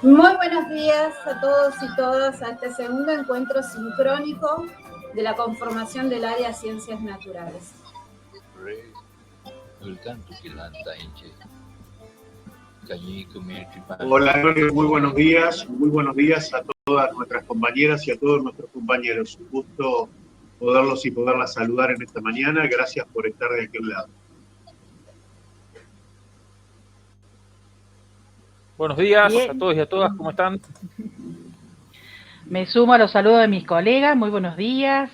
Muy buenos días a todos y todas a este segundo encuentro sincrónico de la conformación del área Ciencias Naturales. Hola, muy buenos días a todas nuestras compañeras y a todos nuestros compañeros. Un gusto poderlos y poderlas saludar en esta mañana. Gracias por estar de aquel lado. Buenos días a todos y a todas, ¿cómo están? Me sumo a los saludos de mis colegas, muy buenos días.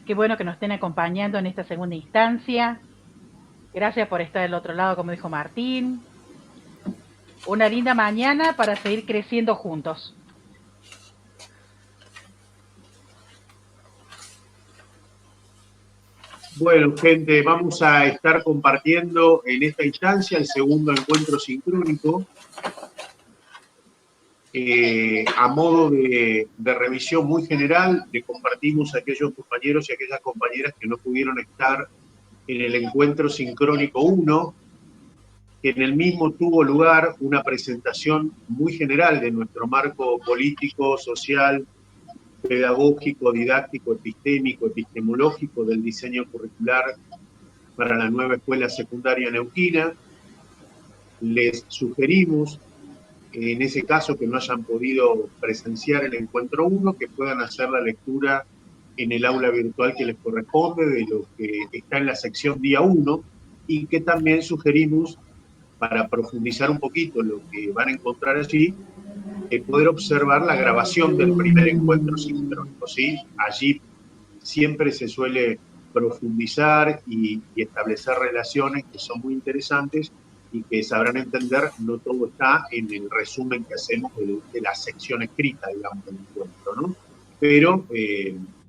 Qué bueno que nos estén acompañando en esta segunda instancia. Gracias por estar del otro lado, como dijo Martín. Una linda mañana para seguir creciendo juntos. Bueno, gente, vamos a estar compartiendo en esta instancia el segundo encuentro sincrónico. A modo de revisión muy general, le compartimos a aquellos compañeros y aquellas compañeras que no pudieron estar en el encuentro sincrónico 1, que en el mismo tuvo lugar una presentación muy general de nuestro marco político, social, pedagógico, didáctico, epistémico, epistemológico del diseño curricular para la nueva escuela secundaria neuquina. Les sugerimos, en ese caso que no hayan podido presenciar el encuentro 1, que puedan hacer la lectura en el aula virtual que les corresponde de lo que está en la sección día 1, y que también sugerimos, para profundizar un poquito lo que van a encontrar allí, poder observar la grabación del primer encuentro sincrónico, ¿sí? Allí siempre se suele profundizar y establecer relaciones que son muy interesantes y que sabrán entender, no todo está en el resumen que hacemos de la sección escrita, digamos, del encuentro, ¿no? Pero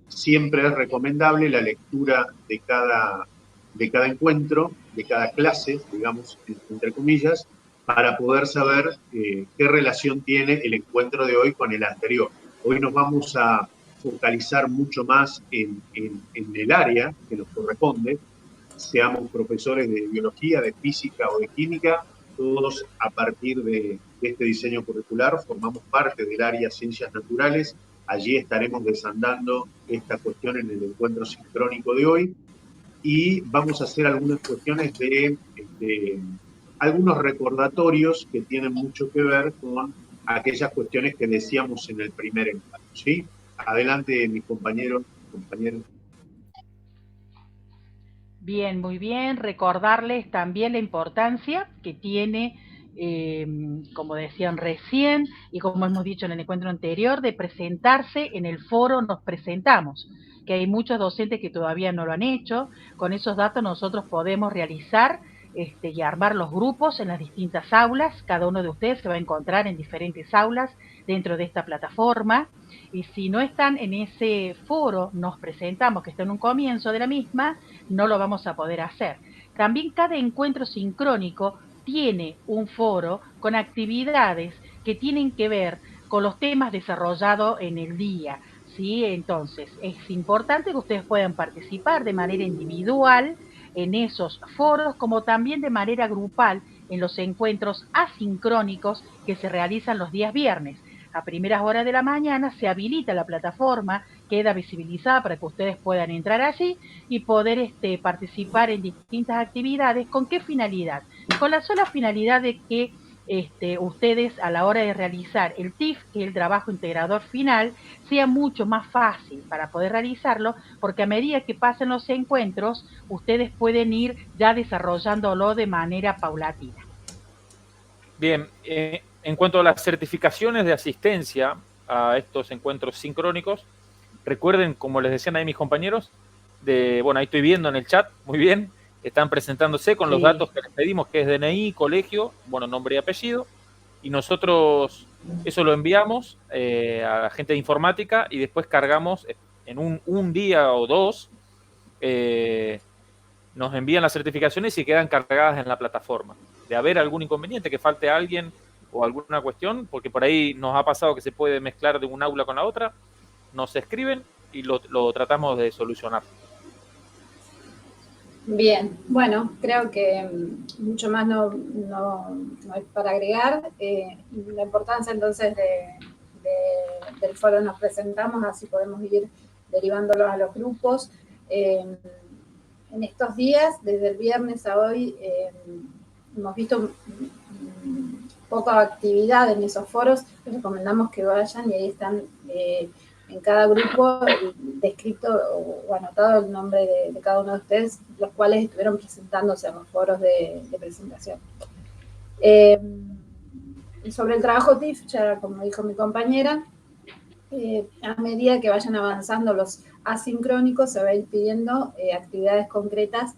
siempre es recomendable la lectura de cada encuentro, de cada clase, digamos, entre comillas, para poder saber qué relación tiene el encuentro de hoy con el anterior. Hoy nos vamos a focalizar mucho más en el área que nos corresponde, seamos profesores de biología, de física o de química, todos a partir de este diseño curricular formamos parte del área Ciencias Naturales. Allí estaremos desandando esta cuestión en el encuentro sincrónico de hoy y vamos a hacer algunas cuestiones de algunos recordatorios que tienen mucho que ver con aquellas cuestiones que decíamos en el primer encuentro, ¿sí? Adelante, mis compañeros. Bien, muy bien. Recordarles también la importancia que tiene, como decían recién y como hemos dicho en el encuentro anterior, de presentarse en el foro Nos Presentamos, que hay muchos docentes que todavía no lo han hecho. Con esos datos nosotros podemos realizar y armar los grupos en las distintas aulas. Cada uno de ustedes se va a encontrar en diferentes aulas dentro de esta plataforma. Y si no están en ese foro, nos presentamos, que está en un comienzo de la misma, no lo vamos a poder hacer. También cada encuentro sincrónico tiene un foro con actividades que tienen que ver con los temas desarrollados en el día, ¿sí? Entonces, es importante que ustedes puedan participar de manera individual en esos foros, como también de manera grupal en los encuentros asincrónicos que se realizan los días viernes. A primeras horas de la mañana se habilita la plataforma, queda visibilizada para que ustedes puedan entrar allí y poder participar en distintas actividades. ¿Con qué finalidad? Con la sola finalidad de que ustedes a la hora de realizar el TIF, que es el trabajo integrador final, sea mucho más fácil para poder realizarlo, porque a medida que pasen los encuentros, ustedes pueden ir ya desarrollándolo de manera paulatina. Bien, en cuanto a las certificaciones de asistencia a estos encuentros sincrónicos, recuerden, como les decían ahí mis compañeros, bueno, ahí estoy viendo en el chat, muy bien, están presentándose con los datos que les pedimos, que es DNI, colegio, bueno, nombre y apellido, y nosotros eso lo enviamos a la gente de informática y después cargamos en un día o dos, nos envían las certificaciones y quedan cargadas en la plataforma. De haber algún inconveniente, que falte alguien o alguna cuestión, porque por ahí nos ha pasado que se puede mezclar de un aula con la otra, nos escriben y lo tratamos de solucionar. Bien, bueno, creo que mucho más no hay para agregar. La importancia entonces del foro nos presentamos, así podemos ir derivándolo a los grupos. En estos días, desde el viernes a hoy, hemos visto poca actividad en esos foros. Les recomendamos que vayan y ahí están en cada grupo descrito o anotado el nombre de cada uno de ustedes, los cuales estuvieron presentándose en los foros de presentación. Sobre el trabajo TIF, ya como dijo mi compañera, a medida que vayan avanzando los asincrónicos, se va a ir pidiendo actividades concretas,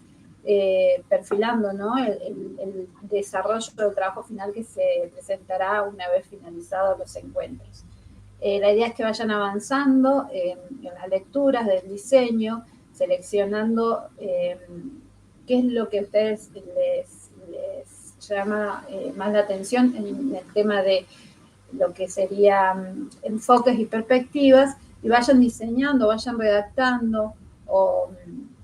perfilando, ¿no?, el desarrollo del trabajo final que se presentará una vez finalizados los encuentros. La idea es que vayan avanzando en las lecturas del diseño, seleccionando qué es lo que a ustedes les llama más la atención en el tema de lo que serían enfoques y perspectivas, y vayan diseñando, vayan redactando o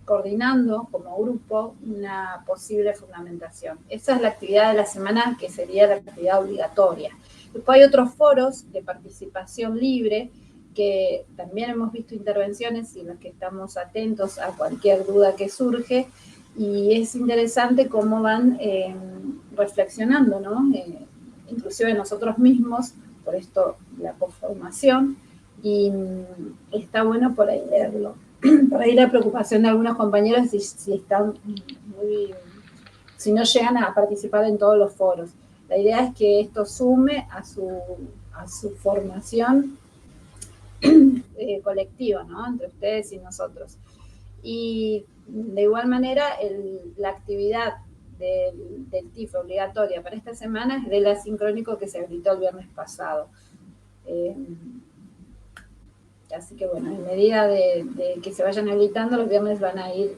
coordinando como grupo una posible fundamentación. Esa es la actividad de la semana, que sería la actividad obligatoria. Después hay otros foros de participación libre, que también hemos visto intervenciones y en los que estamos atentos a cualquier duda que surge, y es interesante cómo van reflexionando, ¿no? Inclusive nosotros mismos, por esto la conformación, y está bueno por ahí leerlo. Por ahí la preocupación de algunos compañeros si están si no llegan a participar en todos los foros. La idea es que esto sume a su formación colectiva, ¿no?, entre ustedes y nosotros. Y de igual manera, la actividad del TIF obligatoria para esta semana es del asincrónico que se habilitó el viernes pasado. Así que bueno, en medida de que se vayan habilitando, los viernes van a ir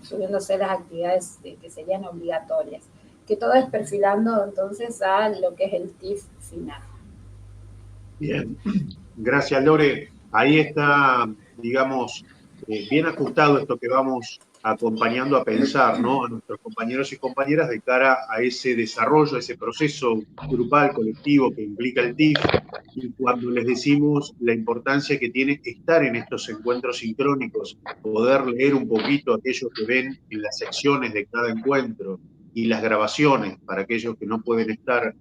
subiéndose las actividades que serían obligatorias. Que todo es perfilando entonces a lo que es el TIF final. Bien, gracias Lore. Ahí está, digamos, bien ajustado esto que vamos acompañando a pensar, ¿no?, a nuestros compañeros y compañeras de cara a ese desarrollo, a ese proceso grupal, colectivo que implica el TIF, y cuando les decimos la importancia que tiene estar en estos encuentros sincrónicos, poder leer un poquito aquellos que ven en las secciones de cada encuentro y las grabaciones para aquellos que no pueden estar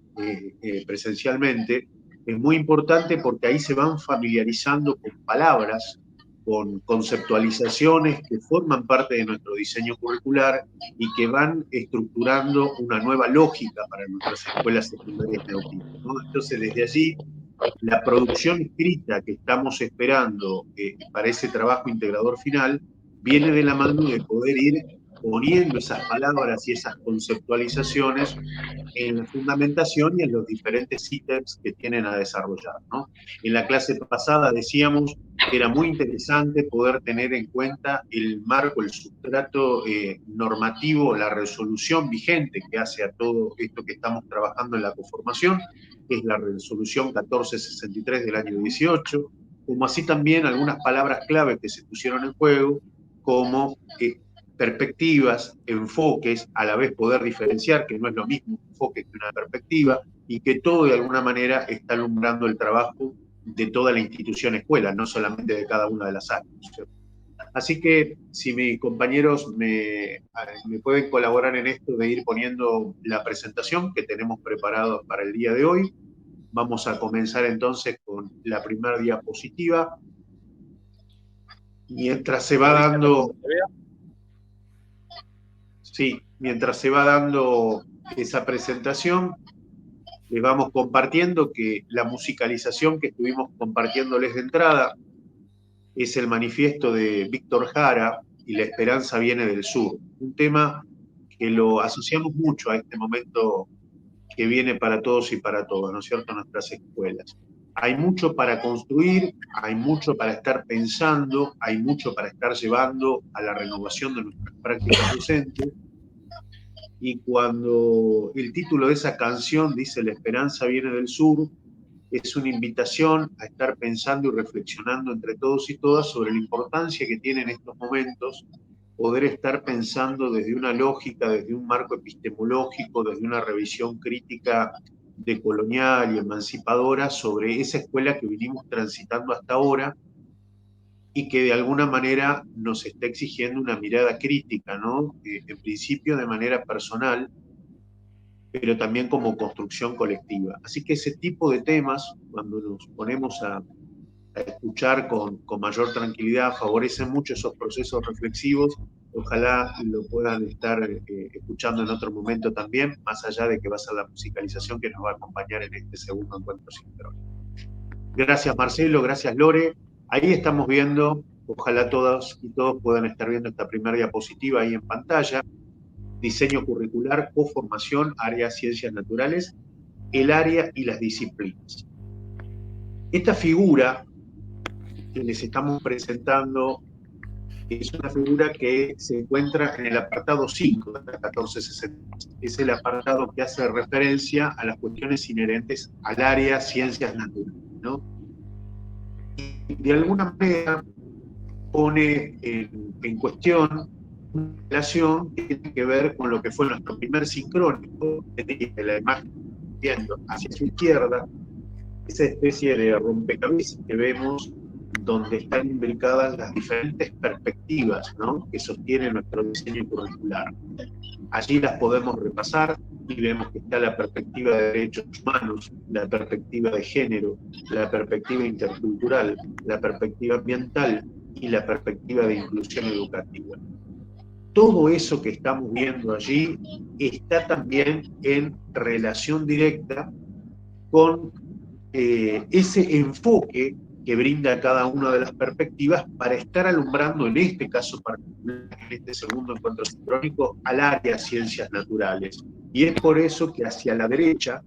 presencialmente, es muy importante porque ahí se van familiarizando con palabras, con conceptualizaciones que forman parte de nuestro diseño curricular y que van estructurando una nueva lógica para nuestras escuelas secundarias neoquímicas, ¿no? Entonces, desde allí, la producción escrita que estamos esperando para ese trabajo integrador final viene de la mano de poder ir poniendo esas palabras y esas conceptualizaciones en la fundamentación y en los diferentes ítems que tienen a desarrollar, ¿no? En la clase pasada decíamos que era muy interesante poder tener en cuenta el marco, el sustrato normativo, la resolución vigente que hace a todo esto que estamos trabajando en la conformación, que es la resolución 1463 del año 18, como así también algunas palabras clave que se pusieron en juego, como perspectivas, enfoques, a la vez poder diferenciar, que no es lo mismo un enfoque que una perspectiva, y que todo de alguna manera está alumbrando el trabajo de toda la institución escuela, no solamente de cada una de las áreas, ¿cierto? Así que si mis compañeros me pueden colaborar en esto de ir poniendo la presentación que tenemos preparado para el día de hoy, vamos a comenzar entonces con la primera diapositiva. Mientras se va dando... Sí, mientras se va dando esa presentación, les vamos compartiendo que la musicalización que estuvimos compartiéndoles de entrada es el manifiesto de Víctor Jara y La esperanza viene del sur, un tema que lo asociamos mucho a este momento que viene para todos y para todas, ¿no es cierto?, nuestras escuelas. Hay mucho para construir, hay mucho para estar pensando, hay mucho para estar llevando a la renovación de nuestras prácticas docentes, y cuando el título de esa canción dice La esperanza viene del sur, es una invitación a estar pensando y reflexionando entre todos y todas sobre la importancia que tiene en estos momentos poder estar pensando desde una lógica, desde un marco epistemológico, desde una revisión crítica decolonial y emancipadora sobre esa escuela que vinimos transitando hasta ahora y que de alguna manera nos está exigiendo una mirada crítica, ¿no? En principio de manera personal, pero también como construcción colectiva. Así que ese tipo de temas, cuando nos ponemos a escuchar con mayor tranquilidad, favorecen mucho esos procesos reflexivos. Ojalá lo puedan estar escuchando en otro momento también, más allá de que va a ser la musicalización que nos va a acompañar en este segundo encuentro sincrónico. Gracias Marcelo, gracias Lore. Ahí estamos viendo, ojalá todas y todos puedan estar viendo esta primera diapositiva ahí en pantalla. Diseño curricular, coformación, área ciencias naturales, el área y las disciplinas. Esta figura que les estamos presentando es una figura que se encuentra en el apartado 5 de la 1460. Es el apartado que hace referencia a las cuestiones inherentes al área ciencias naturales, ¿no? Y de alguna manera pone en cuestión una relación que tiene que ver con lo que fue nuestro primer sincrónico, de la imagen viendo hacia su izquierda, esa especie de rompecabezas que vemos donde están imbricadas las diferentes perspectivas, ¿no?, que sostiene nuestro diseño curricular. Allí las podemos repasar y vemos que está la perspectiva de derechos humanos, la perspectiva de género, la perspectiva intercultural, la perspectiva ambiental y la perspectiva de inclusión educativa. Todo eso que estamos viendo allí está también en relación directa con ese enfoque que brinda cada una de las perspectivas para estar alumbrando en este caso particular, en este segundo encuentro sincrónico, al área ciencias naturales. Y es por eso que hacia la derecha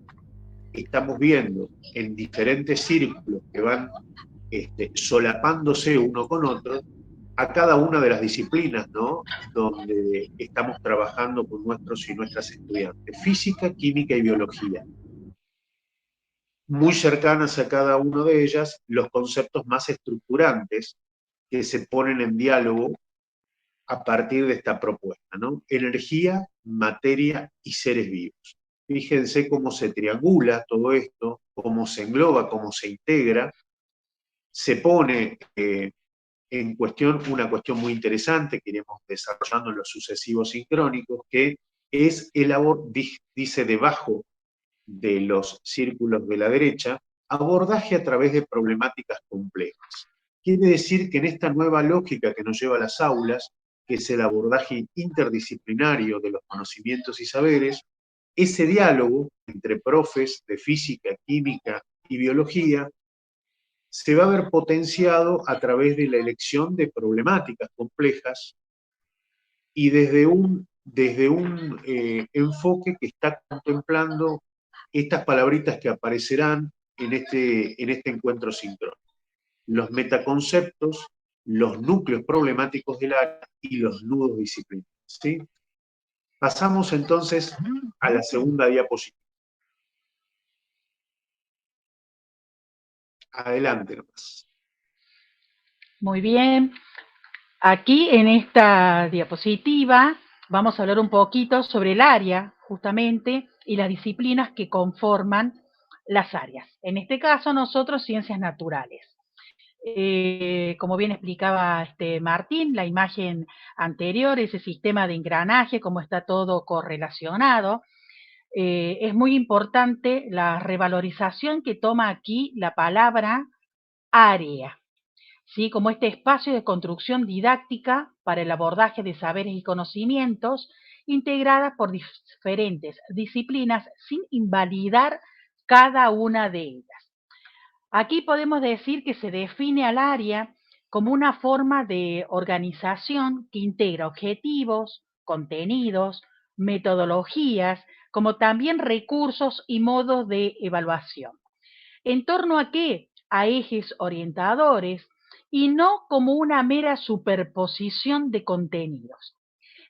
estamos viendo en diferentes círculos que van solapándose uno con otro a cada una de las disciplinas, ¿no?, donde estamos trabajando con nuestros y nuestras estudiantes: física, química y biología. Muy cercanas a cada una de ellas los conceptos más estructurantes que se ponen en diálogo a partir de esta propuesta, ¿no? Energía, materia y seres vivos. Fíjense cómo se triangula todo esto, cómo se engloba, cómo se integra. Se pone en cuestión una cuestión muy interesante que iremos desarrollando en los sucesivos sincrónicos, que es dice debajo de los círculos de la derecha, abordaje a través de problemáticas complejas. Quiere decir que en esta nueva lógica que nos lleva a las aulas, que es el abordaje interdisciplinario de los conocimientos y saberes, ese diálogo entre profes de física, química y biología se va a ver potenciado a través de la elección de problemáticas complejas y desde un enfoque que está contemplando estas palabritas que aparecerán en este encuentro sincrónico: los metaconceptos, los núcleos problemáticos del área y los nudos disciplinarios, ¿sí? Pasamos entonces a la segunda diapositiva. Adelante nomás. Muy bien. Aquí en esta diapositiva vamos a hablar un poquito sobre el área, justamente, y las disciplinas que conforman las áreas. En este caso, nosotros, ciencias naturales. Como bien explicaba Martín, la imagen anterior, ese sistema de engranaje, cómo está todo correlacionado, es muy importante la revalorización que toma aquí la palabra área, ¿sí?, como este espacio de construcción didáctica para el abordaje de saberes y conocimientos integradas por diferentes disciplinas sin invalidar cada una de ellas. Aquí podemos decir que se define al área como una forma de organización que integra objetivos, contenidos, metodologías, como también recursos y modos de evaluación. ¿En torno a qué? A ejes orientadores y no como una mera superposición de contenidos.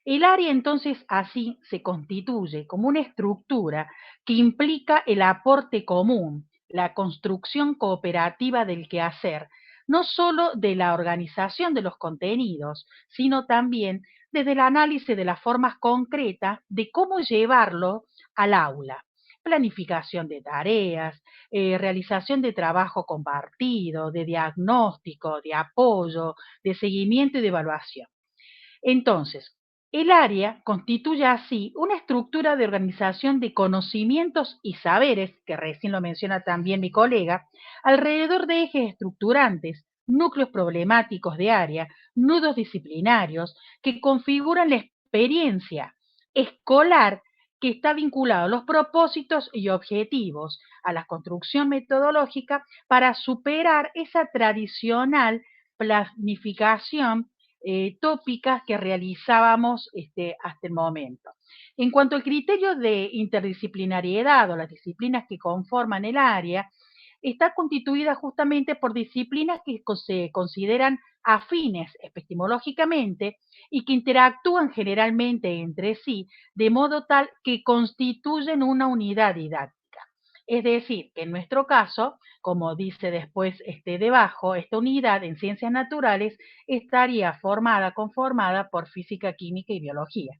El área entonces así se constituye como una estructura que implica el aporte común, la construcción cooperativa del quehacer, no solo de la organización de los contenidos, sino también desde el análisis de las formas concretas de cómo llevarlo al aula. Planificación de tareas, realización de trabajo compartido, de diagnóstico, de apoyo, de seguimiento y de evaluación. Entonces, el área constituye así una estructura de organización de conocimientos y saberes, que recién lo menciona también mi colega, alrededor de ejes estructurantes, núcleos problemáticos de área, nudos disciplinarios, que configuran la experiencia escolar que está vinculado a los propósitos y objetivos, a la construcción metodológica para superar esa tradicional planificación tópicas que realizábamos hasta el momento. En cuanto al criterio de interdisciplinariedad o las disciplinas que conforman el área, está constituida justamente por disciplinas que se consideran afines epistemológicamente y que interactúan generalmente entre sí de modo tal que constituyen una unidad didáctica. Es decir, que en nuestro caso, como dice después debajo, esta unidad en ciencias naturales estaría conformada por física, química y biología.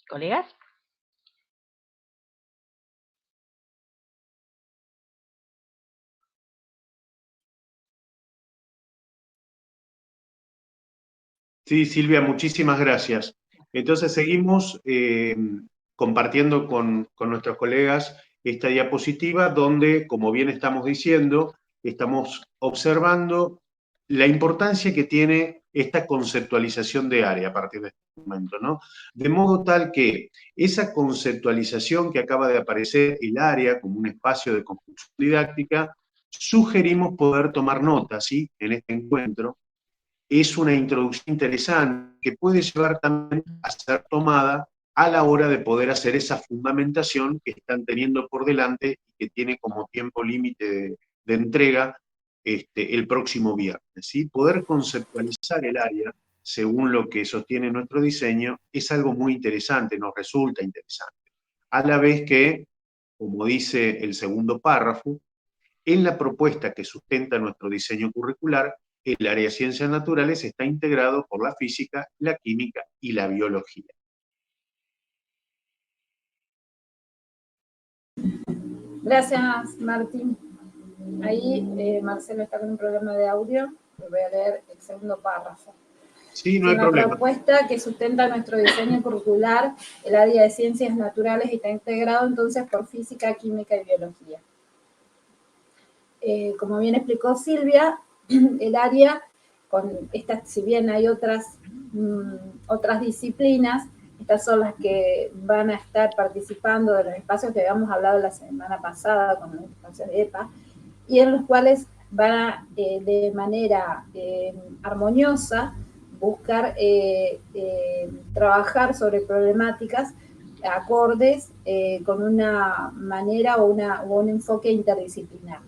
¿Colegas? Sí, Silvia, muchísimas gracias. Entonces seguimos compartiendo con nuestros colegas esta diapositiva donde, como bien estamos diciendo, estamos observando la importancia que tiene esta conceptualización de área a partir de este momento, ¿no? De modo tal que esa conceptualización que acaba de aparecer, el área como un espacio de construcción didáctica, sugerimos poder tomar nota, ¿sí?, en este encuentro. Es una introducción interesante que puede llevar también a ser tomada a la hora de poder hacer esa fundamentación que están teniendo por delante y que tiene como tiempo límite de entrega el próximo viernes, ¿sí? Poder conceptualizar el área según lo que sostiene nuestro diseño es algo muy interesante, nos resulta interesante. A la vez que, como dice el segundo párrafo, en la propuesta que sustenta nuestro diseño curricular, el área de ciencias naturales está integrado por la física, la química y la biología. Gracias, Martín. Ahí Marcelo está con un problema de audio. Voy a leer el segundo párrafo. Sí, no hay una problema. Propuesta que sustenta nuestro diseño curricular, el área de ciencias naturales está integrado entonces por física, química y biología. Como bien explicó Silvia, el área, si bien hay otras disciplinas, estas son las que van a estar participando de los espacios que habíamos hablado la semana pasada con los espacios de EPA, y en los cuales van a, de manera armoniosa, buscar trabajar sobre problemáticas acordes con una manera o un enfoque interdisciplinar.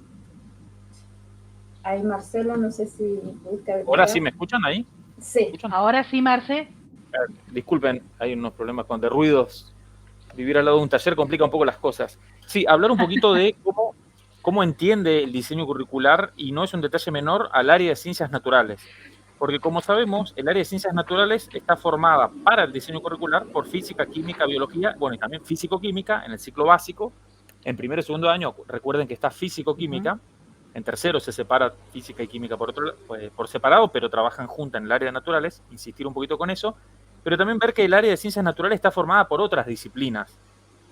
Ahí, Marcelo, no sé si pudiste ver. ¿Ahora sí me escuchan ahí? Sí. ¿Escuchan? Ahora sí, Marce. Disculpen, hay unos problemas de ruidos. Vivir al lado de un taller complica un poco las cosas. Sí, hablar un poquito de cómo entiende el diseño curricular, y no es un detalle menor, al área de ciencias naturales. Porque como sabemos, el área de ciencias naturales está formada para el diseño curricular por física, química, biología, bueno, y también físico-química en el ciclo básico. En primero y segundo año, recuerden que está físico-química. En tercero se separa física y química por separado, pero trabajan juntas en el área de naturales, insistir un poquito con eso, pero también ver que el área de ciencias naturales está formada por otras disciplinas,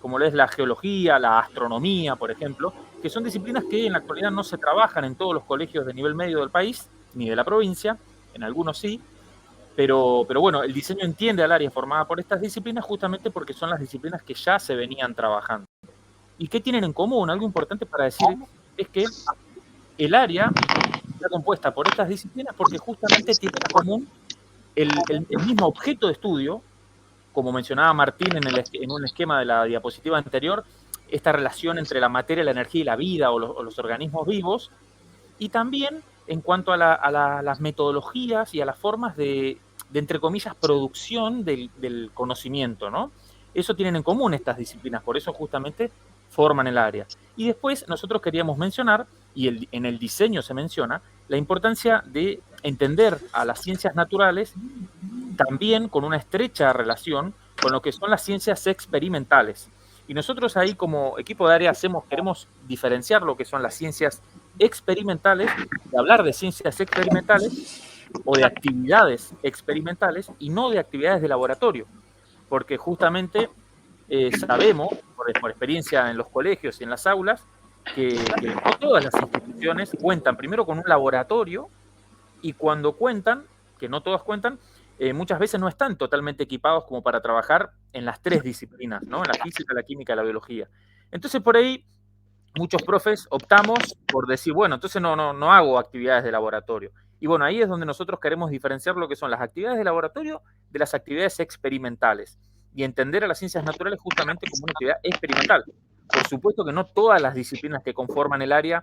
como lo es la geología, la astronomía, por ejemplo, que son disciplinas que en la actualidad no se trabajan en todos los colegios de nivel medio del país, ni de la provincia, en algunos sí, pero bueno, el diseño entiende al área formada por estas disciplinas justamente porque son las disciplinas que ya se venían trabajando. ¿Y qué tienen en común? Algo importante para decir es que el área está compuesta por estas disciplinas porque justamente tiene en común el mismo objeto de estudio, como mencionaba Martín en un esquema de la diapositiva anterior, esta relación entre la materia, la energía y la vida o los organismos vivos, y también en cuanto a las metodologías y a las formas de entre comillas, producción del conocimiento, ¿no? Eso tienen en común estas disciplinas, por eso justamente forman el área. Y después nosotros queríamos mencionar, y en el diseño se menciona, la importancia de entender a las ciencias naturales también con una estrecha relación con lo que son las ciencias experimentales. Y nosotros ahí como equipo de área queremos diferenciar lo que son las ciencias experimentales, de hablar de ciencias experimentales o de actividades experimentales y no de actividades de laboratorio, porque justamente sabemos, por experiencia en los colegios y en las aulas, que no todas las instituciones cuentan primero con un laboratorio y cuando cuentan, que no todas cuentan, muchas veces no están totalmente equipados como para trabajar en las tres disciplinas, ¿no? En la física, la química y la biología. Entonces por ahí muchos profes optamos por decir, bueno, entonces no hago actividades de laboratorio. Y bueno, ahí es donde nosotros queremos diferenciar lo que son las actividades de laboratorio de las actividades experimentales y entender a las ciencias naturales justamente como una actividad experimental. Por supuesto que no todas las disciplinas que conforman el área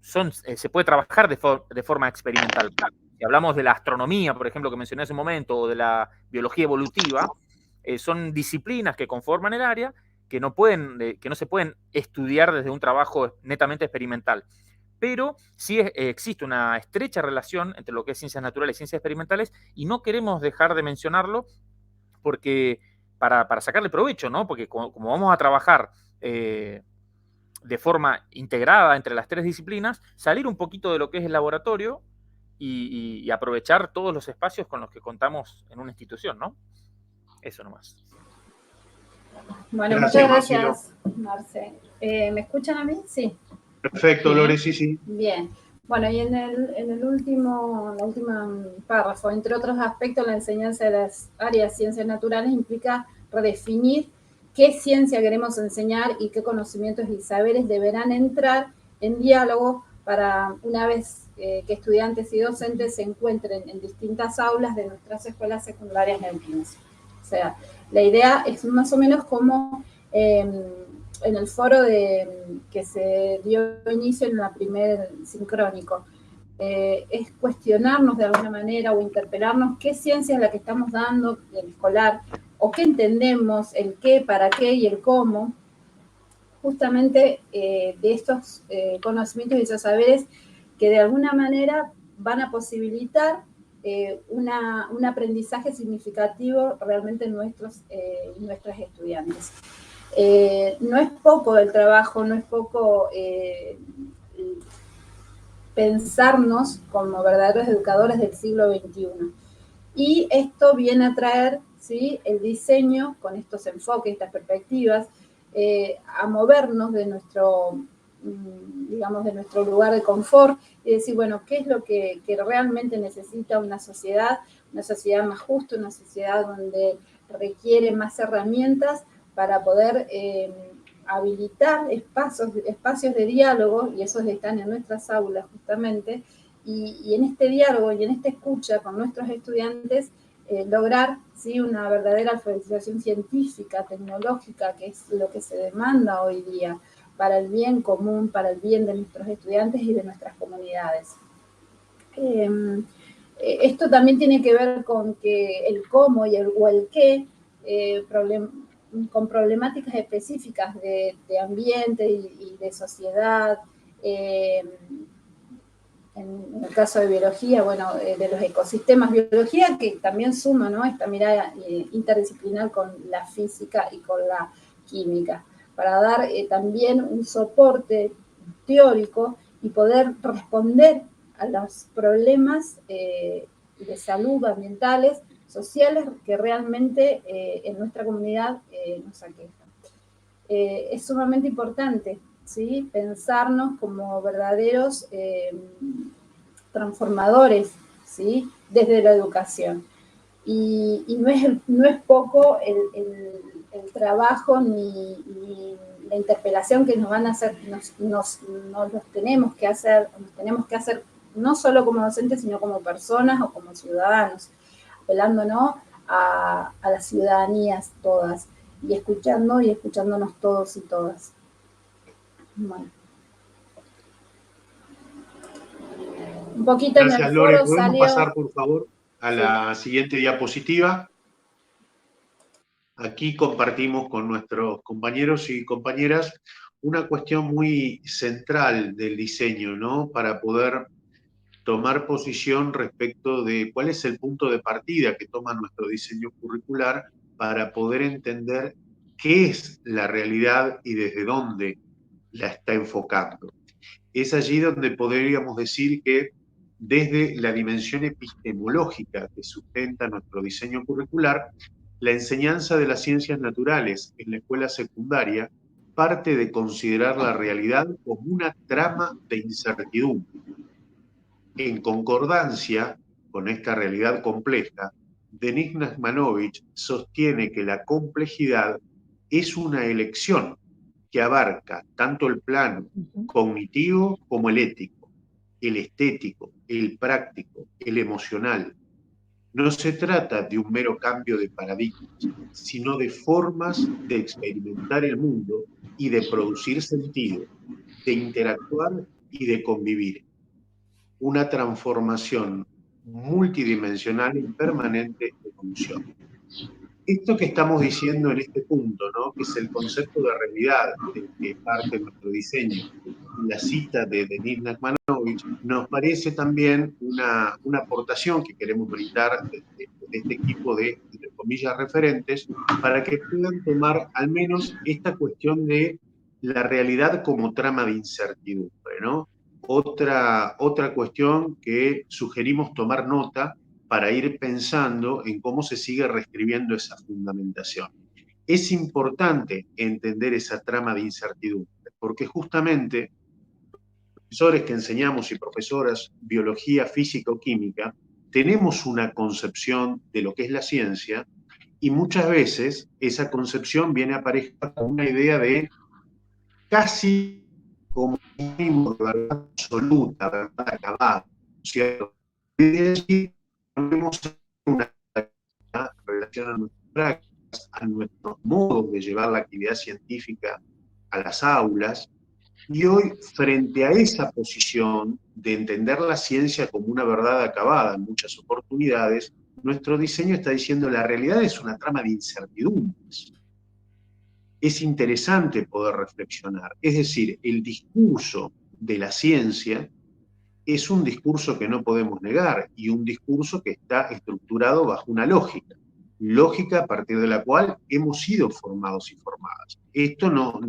se puede trabajar de forma experimental. Si hablamos de la astronomía, por ejemplo, que mencioné hace un momento, o de la biología evolutiva, son disciplinas que conforman el área que no se pueden estudiar desde un trabajo netamente experimental. Pero sí existe una estrecha relación entre lo que es ciencias naturales y ciencias experimentales y no queremos dejar de mencionarlo porque para sacarle provecho, ¿no? Porque como vamos a trabajar de forma integrada entre las tres disciplinas, salir un poquito de lo que es el laboratorio y aprovechar todos los espacios con los que contamos en una institución, ¿no? Eso nomás. Bueno, muchas gracias, Marce. ¿Me escuchan a mí? Sí. Perfecto, Lore, sí. Bien. Bueno, y en el último párrafo, entre otros aspectos, la enseñanza de las áreas de ciencias naturales implica redefinir qué ciencia queremos enseñar y qué conocimientos y saberes deberán entrar en diálogo para una vez que estudiantes y docentes se encuentren en distintas aulas de nuestras escuelas secundarias neuquinas. O sea, la idea es más o menos como en el foro que se dio inicio en la primer sincrónico. Es cuestionarnos de alguna manera o interpelarnos qué ciencia es la que estamos dando en escolar, o qué entendemos, el qué, para qué y el cómo, justamente de estos conocimientos y esos saberes que de alguna manera van a posibilitar un aprendizaje significativo realmente en nuestros estudiantes. No es poco el trabajo, no es poco pensarnos como verdaderos educadores del siglo XXI. Y esto viene a traer, ¿sí?, el diseño con estos enfoques, estas perspectivas, a movernos de nuestro, digamos, de nuestro lugar de confort y decir, bueno, ¿qué es lo que realmente necesita una sociedad más justa, una sociedad donde requiere más herramientas para poder habilitar espacios de diálogo, y esos están en nuestras aulas justamente, y en este diálogo y en esta escucha con nuestros estudiantes lograr, ¿sí?, una verdadera alfabetización científica, tecnológica, que es lo que se demanda hoy día para el bien común, para el bien de nuestros estudiantes y de nuestras comunidades. Esto también tiene que ver con que el cómo y el qué, con problemáticas específicas de ambiente y de sociedad, en el caso de biología, bueno, de los ecosistemas, biología que también suma, ¿no?, esta mirada interdisciplinar con la física y con la química, para dar también un soporte teórico y poder responder a los problemas de salud ambientales, sociales, que realmente en nuestra comunidad nos aquejan. Es sumamente importante, ¿sí?, pensarnos como verdaderos transformadores, ¿sí?, desde la educación. Y no es poco el trabajo ni la interpelación que nos van a hacer, nos tenemos que hacer no solo como docentes, sino como personas o como ciudadanos, apelándonos a las ciudadanías todas, y escuchándonos todos y todas. Bueno. Un poquito. Gracias, en el Lore. foro ¿Podemos salió... pasar, por favor, a la siguiente diapositiva? aquí compartimos con nuestros compañeros y compañeras una cuestión muy central del diseño, ¿no? Para poder tomar posición respecto de cuál es el punto de partida que toma nuestro diseño curricular para poder entender qué es la realidad y desde dónde la está enfocando. Es allí donde podríamos decir que desde la dimensión epistemológica que sustenta nuestro diseño curricular, la enseñanza de las ciencias naturales en la escuela secundaria parte de considerar la realidad como una trama de incertidumbre. En concordancia con esta realidad compleja, Denis Nachmanovich sostiene que la complejidad es una elección que abarca tanto el plano cognitivo como el ético, el estético, el práctico, el emocional. No se trata de un mero cambio de paradigmas, sino de formas de experimentar el mundo y de producir sentido, de interactuar y de convivir. Una transformación multidimensional en permanente evolución. Esto que estamos diciendo en este punto, ¿no? Que es el concepto de realidad del que parte nuestro diseño, la cita de Denis Nachmanovich, nos parece también una aportación que queremos brindar desde este equipo de, entre comillas, referentes, para que puedan tomar al menos esta cuestión de la realidad como trama de incertidumbre, ¿no? Otra cuestión que sugerimos tomar nota para ir pensando en cómo se sigue reescribiendo esa fundamentación. Es importante entender esa trama de incertidumbre, porque justamente profesores que enseñamos y profesoras biología, física o química, tenemos una concepción de lo que es la ciencia y muchas veces esa concepción viene aparejada con una idea de casi como mínimo de verdad absoluta, verdad acabada, ¿cierto? Y de allí tenemos una relación a nuestras prácticas, a nuestros modos de llevar la actividad científica a las aulas. Y hoy, frente a esa posición de entender la ciencia como una verdad acabada en muchas oportunidades, nuestro diseño está diciendo la realidad es una trama de incertidumbres. Es interesante poder reflexionar. Es decir, el discurso de la ciencia es un discurso que no podemos negar y un discurso que está estructurado bajo una lógica. Lógica a partir de la cual hemos sido formados y formadas. Esto no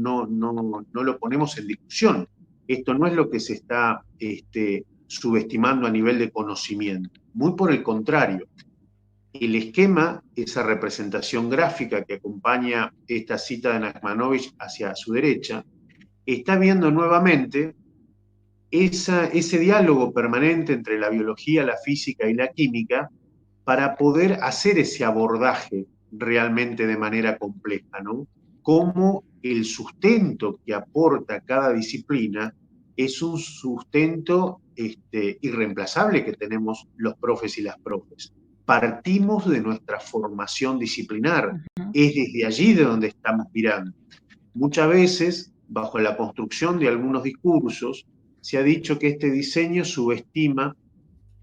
lo ponemos en discusión. Esto no es lo que se está subestimando a nivel de conocimiento. Muy por el contrario. El esquema, esa representación gráfica que acompaña esta cita de Nachmanovich hacia su derecha, está viendo nuevamente ese diálogo permanente entre la biología, la física y la química para poder hacer ese abordaje realmente de manera compleja, ¿no? Cómo el sustento que aporta cada disciplina es un sustento irreemplazable que tenemos los profes y las profes. Partimos de nuestra formación disciplinar, es desde allí de donde estamos mirando. Muchas veces, bajo la construcción de algunos discursos, se ha dicho que este diseño subestima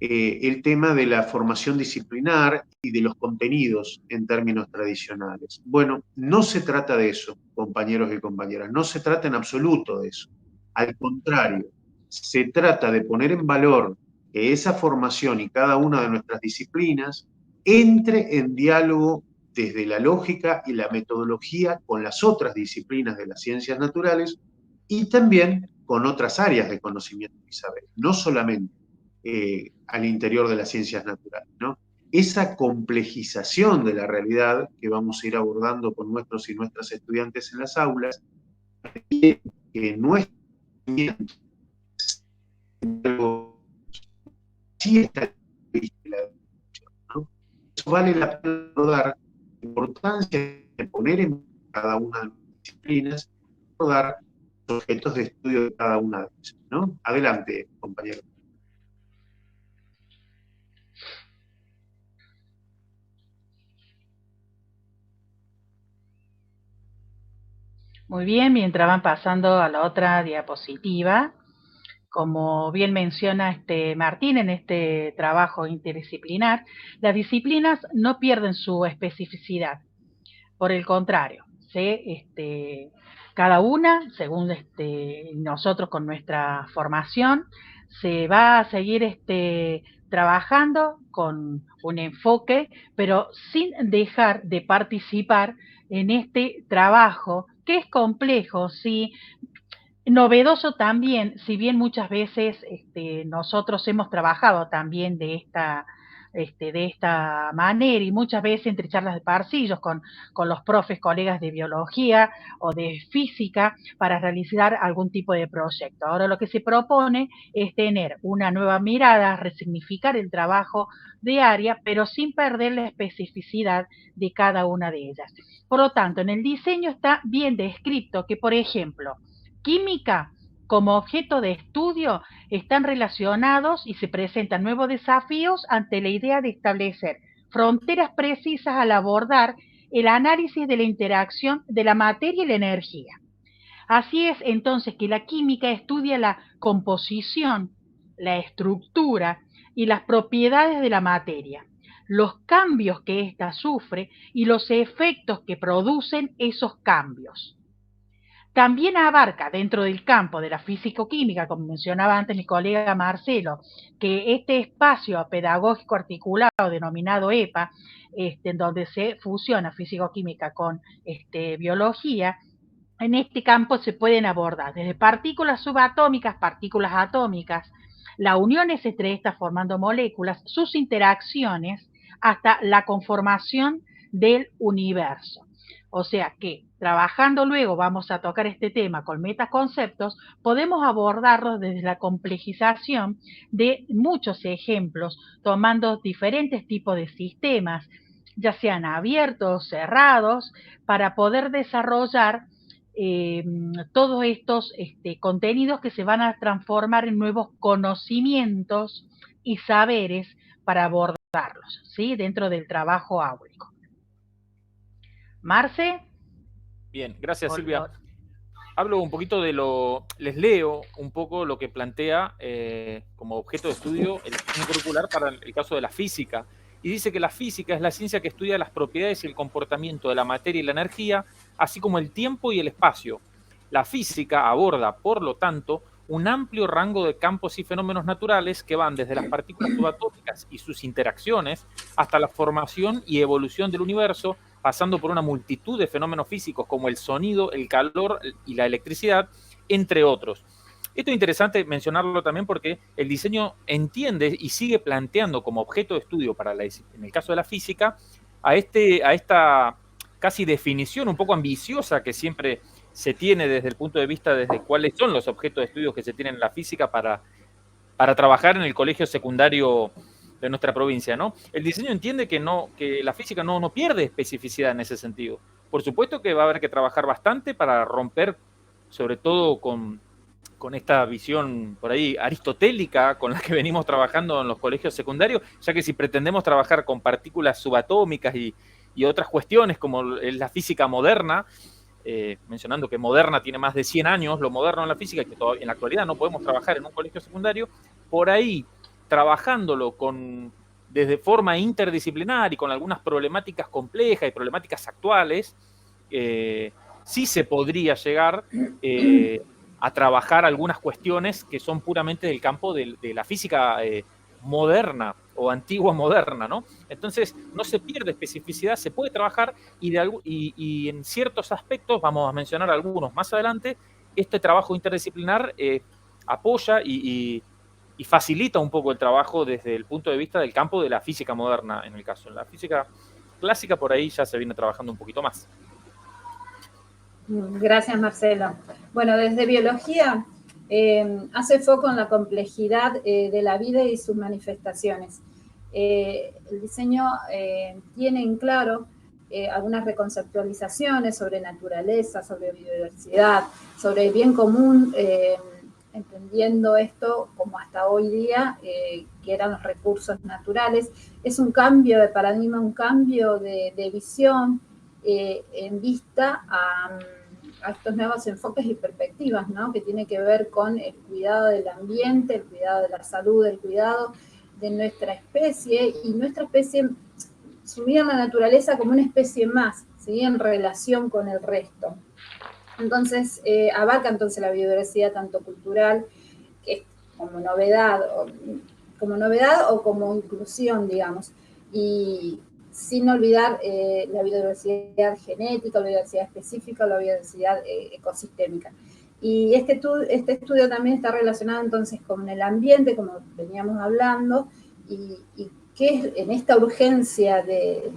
el tema de la formación disciplinar y de los contenidos en términos tradicionales. Bueno, no se trata de eso, compañeros y compañeras, no se trata en absoluto de eso. Al contrario, se trata de poner en valor que esa formación y cada una de nuestras disciplinas entre en diálogo desde la lógica y la metodología con las otras disciplinas de las ciencias naturales y también con otras áreas de conocimiento y saber, no solamente al interior de las ciencias naturales, ¿no? Esa complejización de la realidad que vamos a ir abordando con nuestros y nuestras estudiantes en las aulas, que nuestro sí está ¿no? Eso vale la pena recordar la importancia de poner en cada una de las disciplinas, recordar los objetos de estudio de cada una de ellas, ¿no? Adelante, compañero. Muy bien, mientras van pasando a la otra diapositiva, como bien menciona Martín en este trabajo interdisciplinar, las disciplinas no pierden su especificidad. Por el contrario, cada una, según nosotros con nuestra formación, se va a seguir trabajando con un enfoque, pero sin dejar de participar en este trabajo, que es complejo, sí, novedoso también, si bien muchas veces nosotros hemos trabajado también de esta manera y muchas veces entre charlas de pasillos con los profes, colegas de biología o de física para realizar algún tipo de proyecto. Ahora lo que se propone es tener una nueva mirada, resignificar el trabajo de área, pero sin perder la especificidad de cada una de ellas. Por lo tanto, en el diseño está bien descrito que, por ejemplo, química como objeto de estudio están relacionados y se presentan nuevos desafíos ante la idea de establecer fronteras precisas al abordar el análisis de la interacción de la materia y la energía. Así es entonces que la química estudia la composición, la estructura y las propiedades de la materia, los cambios que ésta sufre y los efectos que producen esos cambios. También abarca dentro del campo de la físico-química, como mencionaba antes mi colega Marcelo, que este espacio pedagógico articulado denominado EPA, en donde se fusiona físico-química con biología, en este campo se pueden abordar desde partículas subatómicas, partículas atómicas, las uniones entre estas formando moléculas, sus interacciones, hasta la conformación del universo. O sea que, trabajando luego vamos a tocar este tema con metaconceptos, podemos abordarlos desde la complejización de muchos ejemplos, tomando diferentes tipos de sistemas, ya sean abiertos, cerrados, para poder desarrollar todos estos contenidos que se van a transformar en nuevos conocimientos y saberes para abordarlos, ¿sí? Dentro del trabajo áurico. Marce. Bien, gracias Silvia. Hablo un poquito les leo un poco lo que plantea como objeto de estudio el diseño curricular para el caso de la física. Y dice que la física es la ciencia que estudia las propiedades y el comportamiento de la materia y la energía, así como el tiempo y el espacio. La física aborda, por lo tanto, un amplio rango de campos y fenómenos naturales que van desde las partículas subatómicas y sus interacciones hasta la formación y evolución del universo, pasando por una multitud de fenómenos físicos como el sonido, el calor y la electricidad, entre otros. Esto es interesante mencionarlo también porque el diseño entiende y sigue planteando como objeto de estudio en el caso de la física a esta casi definición un poco ambiciosa que siempre se tiene desde el punto de vista desde cuáles son los objetos de estudio que se tienen en la física para trabajar en el colegio secundario de nuestra provincia, ¿no? El diseño entiende que la física no pierde especificidad en ese sentido. Por supuesto que va a haber que trabajar bastante para romper, sobre todo con esta visión por ahí aristotélica con la que venimos trabajando en los colegios secundarios, ya que si pretendemos trabajar con partículas subatómicas y otras cuestiones como es la física moderna, mencionando que moderna tiene más de 100 años, lo moderno en la física, que todavía en la actualidad no podemos trabajar en un colegio secundario, por ahí trabajándolo desde forma interdisciplinar y con algunas problemáticas complejas y problemáticas actuales, sí se podría llegar a trabajar algunas cuestiones que son puramente del campo de la física moderna o antigua moderna, ¿no? Entonces, no se pierde especificidad, se puede trabajar y en ciertos aspectos, vamos a mencionar algunos más adelante, este trabajo interdisciplinar apoya y facilita un poco el trabajo desde el punto de vista del campo de la física moderna, en el caso. En la física clásica, por ahí ya se viene trabajando un poquito más. Gracias, Marcelo. Bueno, desde biología hace foco en la complejidad de la vida y sus manifestaciones. El diseño tiene en claro algunas reconceptualizaciones sobre naturaleza, sobre biodiversidad, sobre el bien común, entendiendo esto como hasta hoy día, que eran los recursos naturales. Es un cambio de paradigma, un cambio de visión en vista a estos nuevos enfoques y perspectivas, ¿no? Que tiene que ver con el cuidado del ambiente, el cuidado de la salud, el cuidado de nuestra especie, y nuestra especie subir a la naturaleza como una especie más, ¿sí? En relación con el resto. Entonces, abarca entonces la biodiversidad tanto cultural, que es como novedad o como inclusión, digamos, y sin olvidar la biodiversidad genética, la biodiversidad específica, la biodiversidad ecosistémica. Y este estudio también está relacionado entonces con el ambiente, como veníamos hablando, y qué es en esta urgencia de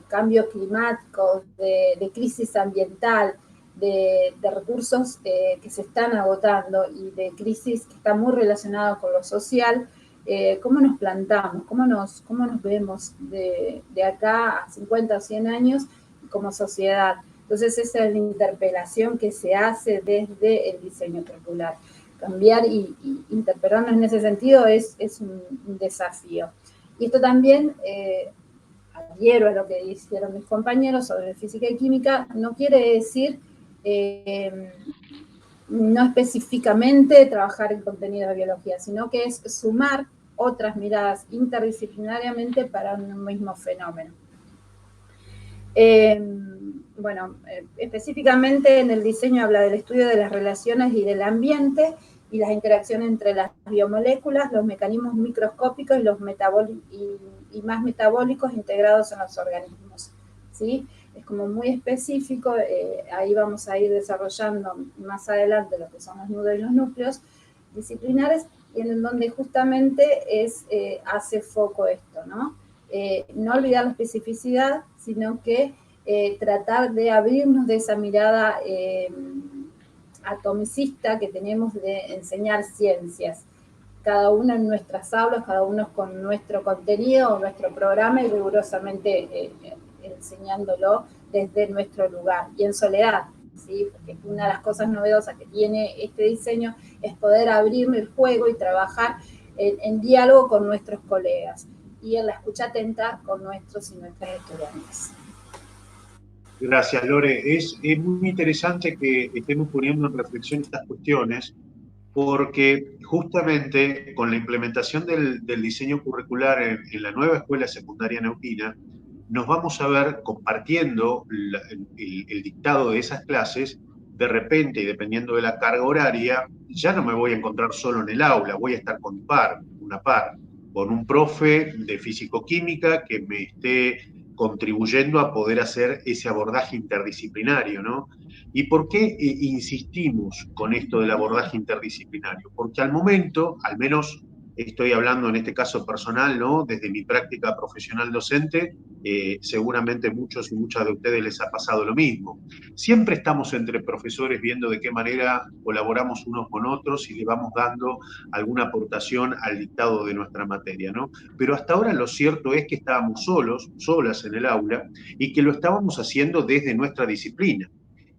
cambio climático, de crisis ambiental, de recursos que se están agotando y de crisis que está muy relacionada con lo social, ¿cómo nos plantamos? ¿Cómo nos vemos de acá a 50 o 100 años como sociedad? Entonces esa es la interpelación que se hace desde el diseño curricular. Cambiar y interpelarnos en ese sentido es un desafío. Y esto también, adhiero a lo que dijeron mis compañeros sobre física y química, no quiere decir no específicamente trabajar en contenido de biología, sino que es sumar otras miradas interdisciplinariamente para un mismo fenómeno. Bueno, específicamente en el diseño habla del estudio de las relaciones y del ambiente y las interacciones entre las biomoléculas, los mecanismos microscópicos y los y más metabólicos integrados en los organismos, ¿sí? Es como muy específico, ahí vamos a ir desarrollando más adelante lo que son los nudos y los núcleos disciplinares, y en donde justamente hace foco esto, ¿no? No olvidar la especificidad, sino que tratar de abrirnos de esa mirada atomicista que tenemos de enseñar ciencias, cada uno en nuestras aulas, cada uno con nuestro contenido o nuestro programa y rigurosamente enseñándolo desde nuestro lugar y en soledad, ¿sí? Porque una de las cosas novedosas que tiene este diseño es poder abrirme el juego y trabajar en diálogo con nuestros colegas y en la escucha atenta con nuestros y nuestras estudiantes. Gracias, Lore. Es muy interesante que estemos poniendo en reflexión estas cuestiones, porque justamente con la implementación del diseño curricular en la nueva escuela secundaria neuquina, nos vamos a ver compartiendo el dictado de esas clases. De repente, y dependiendo de la carga horaria, ya no me voy a encontrar solo en el aula, voy a estar con una par, con un profe de físico-química que me esté contribuyendo a poder hacer ese abordaje interdisciplinario, ¿no? ¿Y por qué insistimos con esto del abordaje interdisciplinario? Porque al momento, al menos estoy hablando en este caso personal, ¿no? Desde mi práctica profesional docente, seguramente muchos y muchas de ustedes les ha pasado lo mismo. Siempre estamos entre profesores viendo de qué manera colaboramos unos con otros y le vamos dando alguna aportación al dictado de nuestra materia, ¿no? Pero hasta ahora lo cierto es que estábamos solas en el aula, y que lo estábamos haciendo desde nuestra disciplina.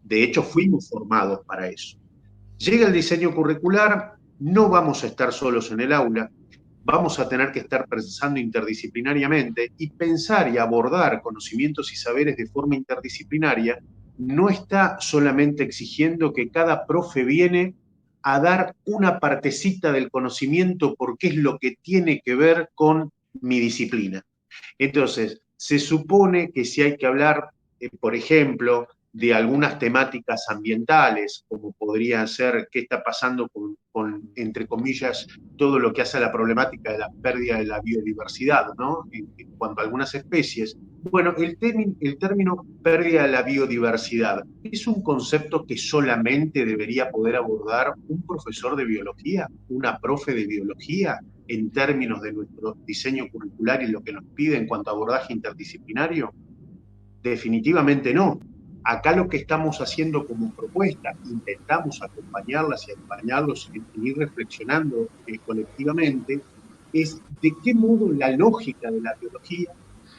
De hecho, fuimos formados para eso. Llega el diseño curricular, no vamos a estar solos en el aula, vamos a tener que estar pensando interdisciplinariamente, y pensar y abordar conocimientos y saberes de forma interdisciplinaria no está solamente exigiendo que cada profe viene a dar una partecita del conocimiento porque es lo que tiene que ver con mi disciplina. Entonces, se supone que si hay que hablar, por ejemplo, de algunas temáticas ambientales, como podría ser qué está pasando con, entre comillas, todo lo que hace a la problemática de la pérdida de la biodiversidad, ¿no? En cuanto a algunas especies. Bueno, el término pérdida de la biodiversidad es un concepto que solamente debería poder abordar un profesor de biología, una profe de biología, en términos de nuestro diseño curricular y lo que nos pide en cuanto a abordaje interdisciplinario. Definitivamente no. Acá lo que estamos haciendo como propuesta, intentamos acompañarlas y acompañarlos en ir reflexionando colectivamente, es de qué modo la lógica de la biología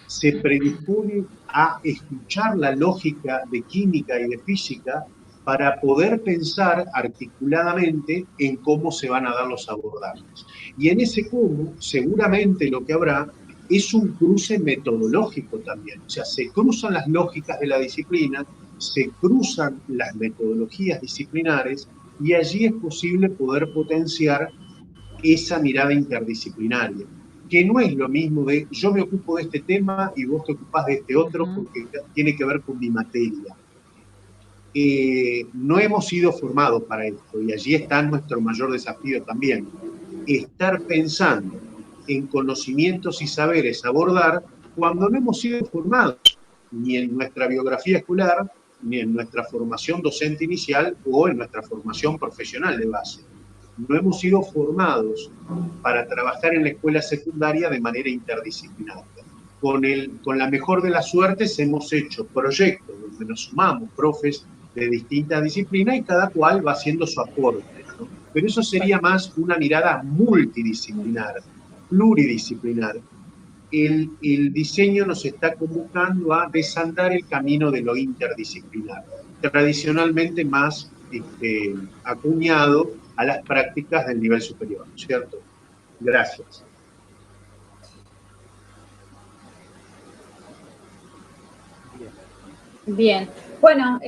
se predispone a escuchar la lógica de química y de física para poder pensar articuladamente en cómo se van a dar los abordajes. Y en ese cómo, seguramente lo que habrá es un cruce metodológico también. O sea, se cruzan las lógicas de la disciplina, se cruzan las metodologías disciplinares, y allí es posible poder potenciar esa mirada interdisciplinaria, que no es lo mismo de yo me ocupo de este tema y vos te ocupás de este otro porque tiene que ver con mi materia. No hemos sido formados para esto y allí está nuestro mayor desafío también. Estar pensando en conocimientos y saberes a abordar cuando no hemos sido formados ni en nuestra biografía escolar, ni en nuestra formación docente inicial o en nuestra formación profesional de base. No hemos sido formados para trabajar en la escuela secundaria de manera interdisciplinaria. Con la mejor de las suertes hemos hecho proyectos donde nos sumamos profes de distintas disciplinas y cada cual va haciendo su aporte, ¿no? Pero eso sería más una mirada multidisciplinar, pluridisciplinar. El diseño nos está convocando a desandar el camino de lo interdisciplinar, tradicionalmente más acuñado a las prácticas del nivel superior, ¿cierto? Gracias. Bien, bueno,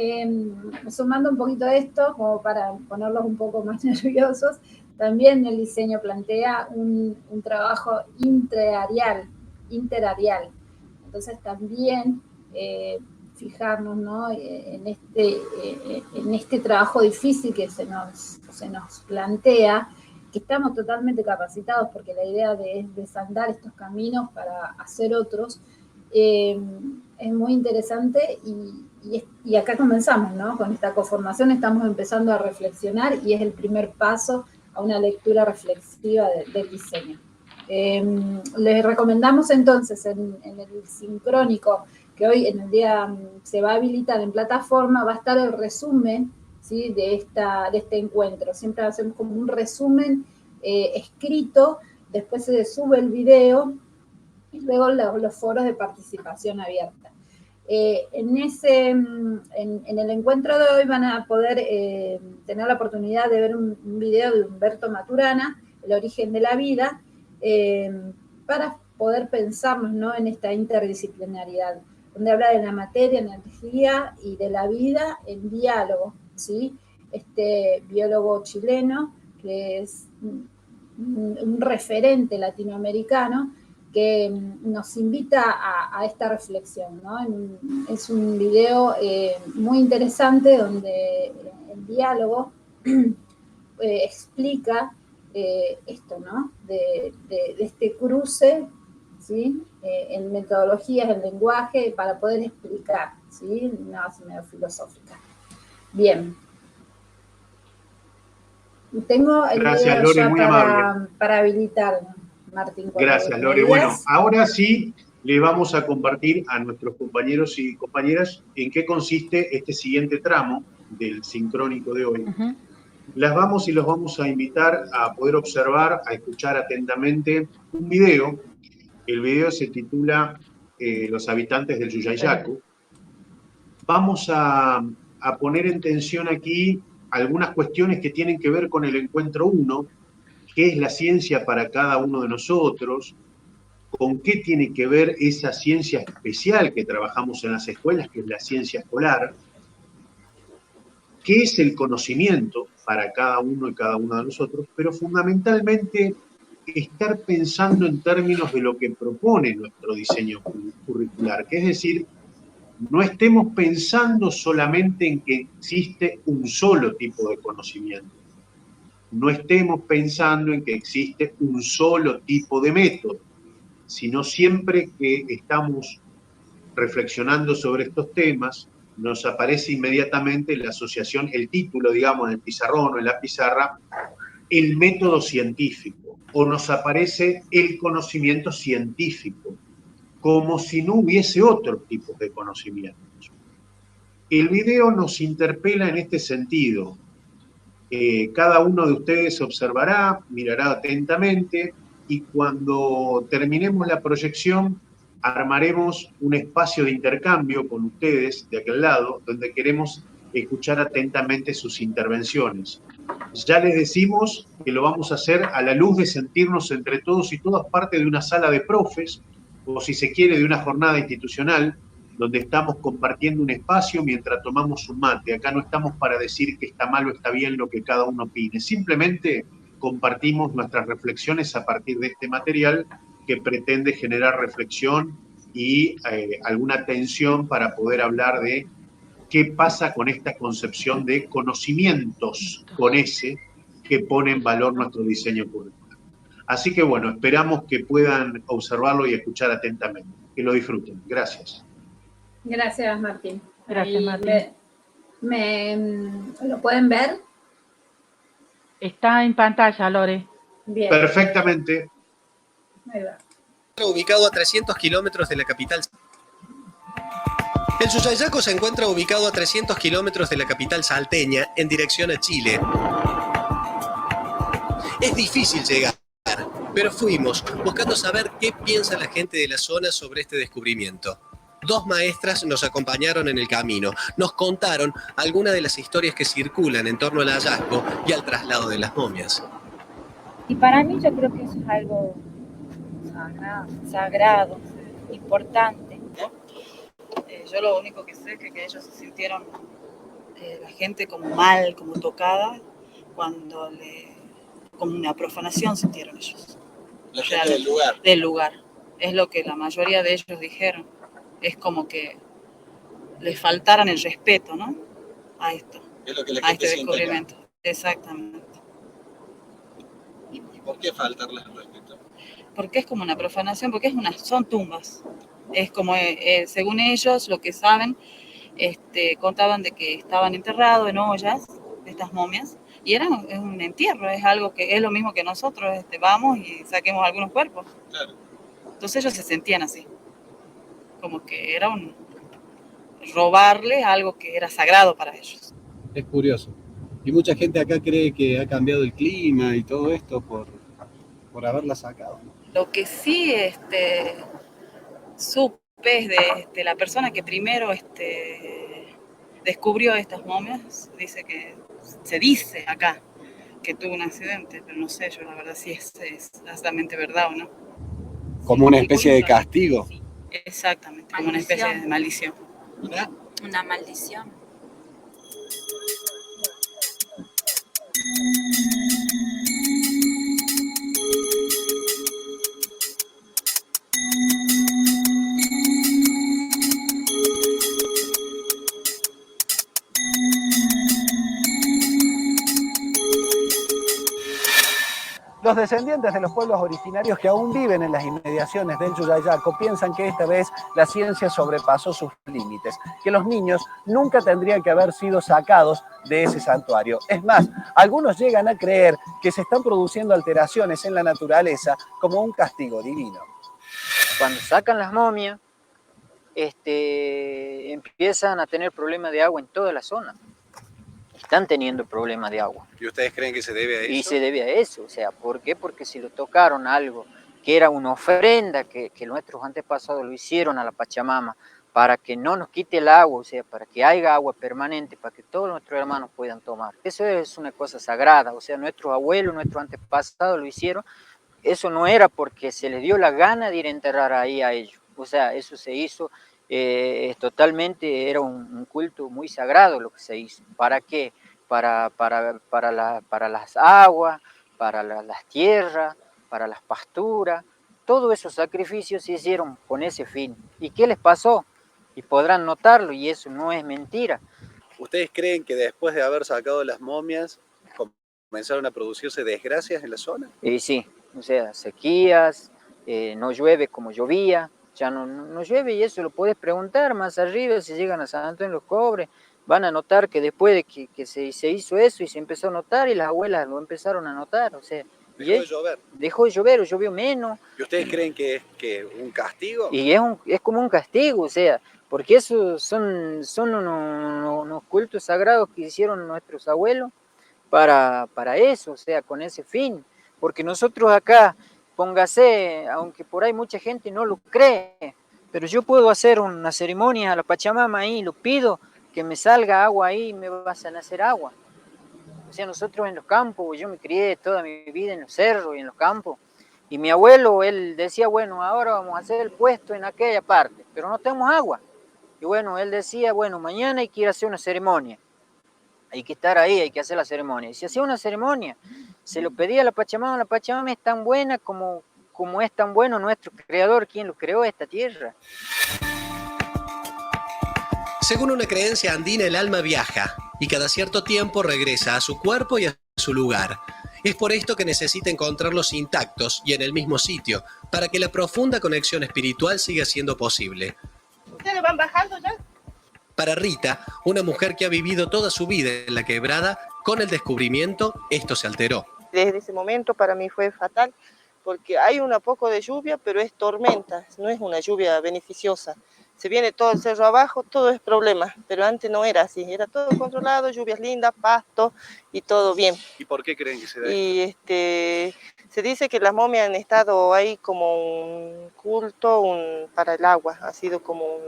sumando un poquito esto, como para ponerlos un poco más nerviosos, también el diseño plantea un trabajo interarial. Entonces también fijarnos, ¿no?, en este trabajo difícil que se nos plantea, que estamos totalmente capacitados porque la idea es desandar estos caminos para hacer otros. Es muy interesante y acá comenzamos, ¿no? Con esta coformación estamos empezando a reflexionar y es el primer paso a una lectura reflexiva del diseño. Les recomendamos entonces en el sincrónico, que hoy en el día se va a habilitar en plataforma, va a estar el resumen, ¿sí?, de este encuentro. Siempre hacemos como un resumen escrito, después se sube el video y luego los foros de participación abierta. En el encuentro de hoy van a poder tener la oportunidad de ver un video de Humberto Maturana, El origen de la vida, para poder pensarnos, ¿no?, en esta interdisciplinaridad, donde habla de la materia, energía y de la vida en diálogo, ¿sí? Este biólogo chileno, que es un referente latinoamericano, que nos invita a esta reflexión, ¿no? Es un video muy interesante donde el diálogo explica esto, ¿no?, de este cruce, ¿sí?, en metodologías, en lenguaje, para poder explicar, ¿sí?, una base medio filosófica. Bien. Tengo el Gracias, video Lore, ya muy amable. para habilitar, Martín. Gracias, Lore. Bueno, ahora sí le vamos a compartir a nuestros compañeros y compañeras en qué consiste este siguiente tramo del sincrónico de hoy. Los vamos a invitar a poder observar, a escuchar atentamente un video. El video se titula Los habitantes del Yuyayacu. Vamos a poner en tensión aquí algunas cuestiones que tienen que ver con el encuentro 1, qué es la ciencia para cada uno de nosotros, con qué tiene que ver esa ciencia especial que trabajamos en las escuelas, que es la ciencia escolar, qué es el conocimiento para cada uno y cada una de nosotros, pero fundamentalmente estar pensando en términos de lo que propone nuestro diseño curricular, que es decir, no estemos pensando solamente en que existe un solo tipo de conocimiento, no estemos pensando en que existe un solo tipo de método, sino siempre que estamos reflexionando sobre estos temas, nos aparece inmediatamente la asociación, el título, digamos, en el pizarrón o en la pizarra, el método científico, o nos aparece el conocimiento científico, como si no hubiese otro tipo de conocimientos. El video nos interpela en este sentido. Cada uno de ustedes observará, mirará atentamente, y cuando terminemos la proyección, armaremos un espacio de intercambio con ustedes de aquel lado, donde queremos escuchar atentamente sus intervenciones. Ya les decimos que lo vamos a hacer a la luz de sentirnos entre todos y todas parte de una sala de profes, o si se quiere, de una jornada institucional, donde estamos compartiendo un espacio mientras tomamos un mate. Acá no estamos para decir que está mal o está bien lo que cada uno opine, simplemente compartimos nuestras reflexiones a partir de este material que pretende generar reflexión y alguna tensión para poder hablar de qué pasa con esta concepción de conocimientos con S que pone en valor nuestro diseño curricular. Así que bueno, esperamos que puedan observarlo y escuchar atentamente. Que lo disfruten. Gracias. Gracias, Martín. Gracias, Martín. ¿Lo pueden ver? Está en pantalla, Lore. Bien. Perfectamente. Ahí va. Ubicado a 300 kilómetros de la capital. El Susayaco se encuentra ubicado a 300 kilómetros de la capital salteña en dirección a Chile. Es difícil llegar, pero fuimos buscando saber qué piensa la gente de la zona sobre este descubrimiento. 2 maestras nos acompañaron en el camino, nos contaron algunas de las historias que circulan en torno al hallazgo y al traslado de las momias. Y para mí yo creo que eso es algo sagrado, importante. Yo lo único que sé es que ellos se sintieron, la gente como mal, como tocada, como una profanación sintieron ellos. La gente del lugar. Del lugar. Es lo que la mayoría de ellos dijeron. Es como que les faltaran el respeto, ¿no? A esto. Es lo que la a gente este siente descubrimiento. acá. Exactamente. ¿Y por qué faltarles el respeto? Porque es como una profanación, porque son tumbas. Es como, según ellos, lo que saben, contaban de que estaban enterrados en ollas, estas momias, y es un entierro, es algo que es lo mismo que nosotros, vamos y saquemos algunos cuerpos. Claro. Entonces ellos se sentían así, como que era robarles algo que era sagrado para ellos. Es curioso. Y mucha gente acá cree que ha cambiado el clima y todo esto por haberla sacado, ¿no? Lo que sí supe es de la persona que primero descubrió estas momias, se dice acá que tuvo un accidente, pero no sé yo la verdad si es exactamente verdad o no. Como una especie de castigo. Sí, exactamente, como una especie de maldición. Una maldición. Los descendientes de los pueblos originarios que aún viven en las inmediaciones del Yuyayaco piensan que esta vez la ciencia sobrepasó sus límites, que los niños nunca tendrían que haber sido sacados de ese santuario. Es más, algunos llegan a creer que se están produciendo alteraciones en la naturaleza como un castigo divino. Cuando sacan las momias, empiezan a tener problemas de agua en toda la zona. Están teniendo problemas de agua. ¿Y ustedes creen que se debe a eso? Y se debe a eso, o sea, ¿por qué? Porque si lo tocaron algo que era una ofrenda que nuestros antepasados lo hicieron a la Pachamama para que no nos quite el agua, o sea, para que haya agua permanente, para que todos nuestros hermanos puedan tomar. Eso es una cosa sagrada, o sea, nuestros abuelos, nuestros antepasados lo hicieron. Eso no era porque se les dio la gana de ir a enterrar ahí a ellos, o sea, eso se hizo totalmente, era un culto muy sagrado lo que se hizo. ¿Para qué? Para las aguas, para las tierras, para las pasturas. Todos esos sacrificios se hicieron con ese fin. ¿Y qué les pasó? Y podrán notarlo, y eso no es mentira. ¿Ustedes creen que después de haber sacado las momias comenzaron a producirse desgracias en la zona? Sí, o sea, sequías, no llueve como llovía, ya no llueve, y eso lo puedes preguntar más arriba, si llegan a San Antonio de los Cobres, van a notar que después de que se hizo eso y se empezó a notar, y las abuelas lo empezaron a notar, o sea, Dejó de llover. Dejó de llover o llovió menos. ¿Y ustedes creen que es un castigo? Y es como un castigo, o sea, porque esos son unos cultos sagrados que hicieron nuestros abuelos para eso, o sea, con ese fin. Porque nosotros acá, póngase, aunque por ahí mucha gente no lo cree, pero yo puedo hacer una ceremonia a la Pachamama ahí, lo pido, que me salga agua ahí y me va a nacer agua. O sea, nosotros en los campos, yo me crié toda mi vida en los cerros y en los campos, y mi abuelo, él decía, bueno, ahora vamos a hacer el puesto en aquella parte, pero no tenemos agua. Y bueno, él decía, bueno, mañana hay que ir a hacer una ceremonia, hay que estar ahí, hay que hacer la ceremonia. Y se hacía una ceremonia, se lo pedía a la Pachamama es tan buena como como es tan bueno nuestro creador, quien lo creó esta tierra. Según una creencia andina, el alma viaja y cada cierto tiempo regresa a su cuerpo y a su lugar. Es por esto que necesita encontrarlos intactos y en el mismo sitio, para que la profunda conexión espiritual siga siendo posible. ¿Ustedes van bajando ya? Para Rita, una mujer que ha vivido toda su vida en la quebrada, con el descubrimiento, esto se alteró. Desde ese momento para mí fue fatal, porque hay un poco de lluvia, pero es tormenta, no es una lluvia beneficiosa. Se viene todo el cerro abajo, todo es problema, pero antes no era así, era todo controlado, lluvias lindas, pasto y todo bien. ¿Y por qué creen que se da Y esto? se dice que las momias han estado ahí como un culto para el agua, ha sido como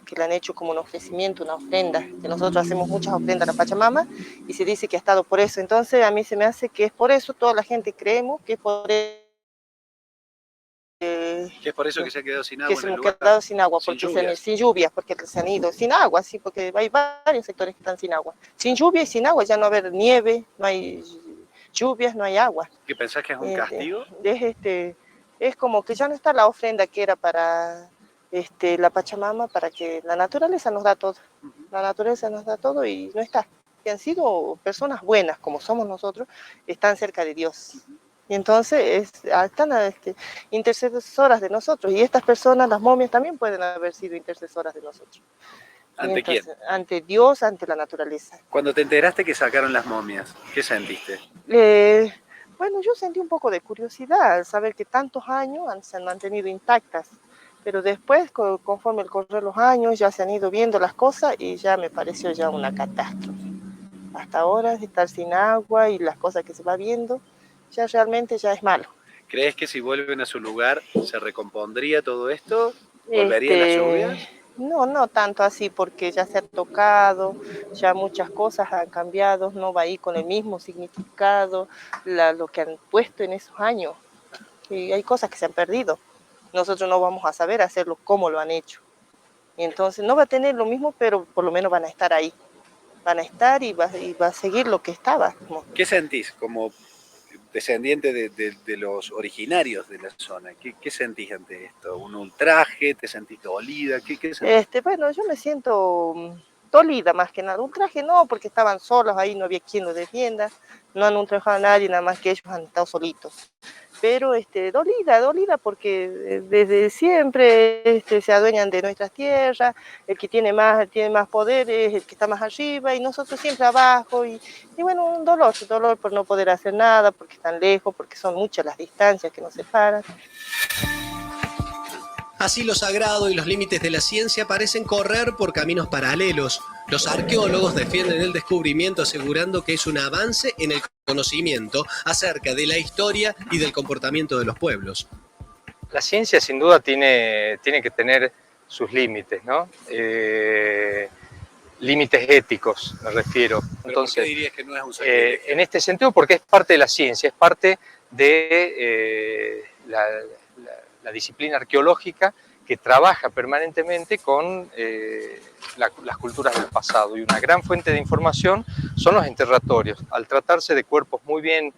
que le han hecho como un ofrecimiento, una ofrenda, que nosotros hacemos muchas ofrendas a la Pachamama y se dice que ha estado por eso. Entonces a mí se me hace que es por eso, toda la gente creemos que es por eso. Que es por eso que se ha quedado sin agua. Que se han quedado sin agua, porque sin lluvias, porque se han ido, sin agua, sí, porque hay varios sectores que están sin agua. Sin lluvia y sin agua ya no va a haber nieve, no hay lluvias, no hay agua. ¿Qué pensás que es un castigo? Es como que ya no está la ofrenda que era para la Pachamama, para que la naturaleza nos da todo. La naturaleza nos da todo y no está. Que han sido personas buenas, como somos nosotros, están cerca de Dios. Y entonces están intercesoras de nosotros. Y estas personas, las momias, también pueden haber sido intercesoras de nosotros. ¿Ante quién? Ante Dios, ante la naturaleza. Cuando te enteraste que sacaron las momias, ¿qué sentiste? Bueno, yo sentí un poco de curiosidad al saber que tantos años se han mantenido intactas. Pero después, conforme el correr los años, ya se han ido viendo las cosas y ya me pareció ya una catástrofe. Hasta ahora, estar sin agua y las cosas que se va viendo, ya realmente ya es malo. ¿Crees que si vuelven a su lugar se recompondría todo esto? ¿Volvería la lluvia? No tanto así, porque ya se ha tocado, ya muchas cosas han cambiado, no va a ir con el mismo significado, lo que han puesto en esos años. Y hay cosas que se han perdido. Nosotros no vamos a saber hacerlo como lo han hecho. Y entonces no va a tener lo mismo, pero por lo menos van a estar ahí. Van a estar y va a seguir lo que estaba. ¿Qué sentís como descendiente de los originarios de la zona? ¿Qué sentís ante esto? ¿Un ultraje? ¿Te sentís dolida? ¿Qué sentís? Bueno, yo me siento dolida más que nada. Ultraje no, porque estaban solos ahí, no había quien los defienda. No han ultrajado a nadie, nada más que ellos han estado solitos. Pero dolida porque desde siempre se adueñan de nuestras tierras, el que tiene más poder es el que está más arriba y nosotros siempre abajo y bueno, un dolor por no poder hacer nada, porque están lejos, porque son muchas las distancias que nos separan. Así lo sagrado y los límites de la ciencia parecen correr por caminos paralelos. Los arqueólogos defienden el descubrimiento asegurando que es un avance en el conocimiento acerca de la historia y del comportamiento de los pueblos. La ciencia sin duda tiene que tener sus límites, ¿no? Límites éticos, me refiero. Entonces, ¿por qué dirías que no es un sacrilegio? En este sentido, porque es parte de la ciencia, es parte de la disciplina arqueológica que trabaja permanentemente con las culturas del pasado. Y una gran fuente de información son los enterratorios. Al tratarse de cuerpos muy bien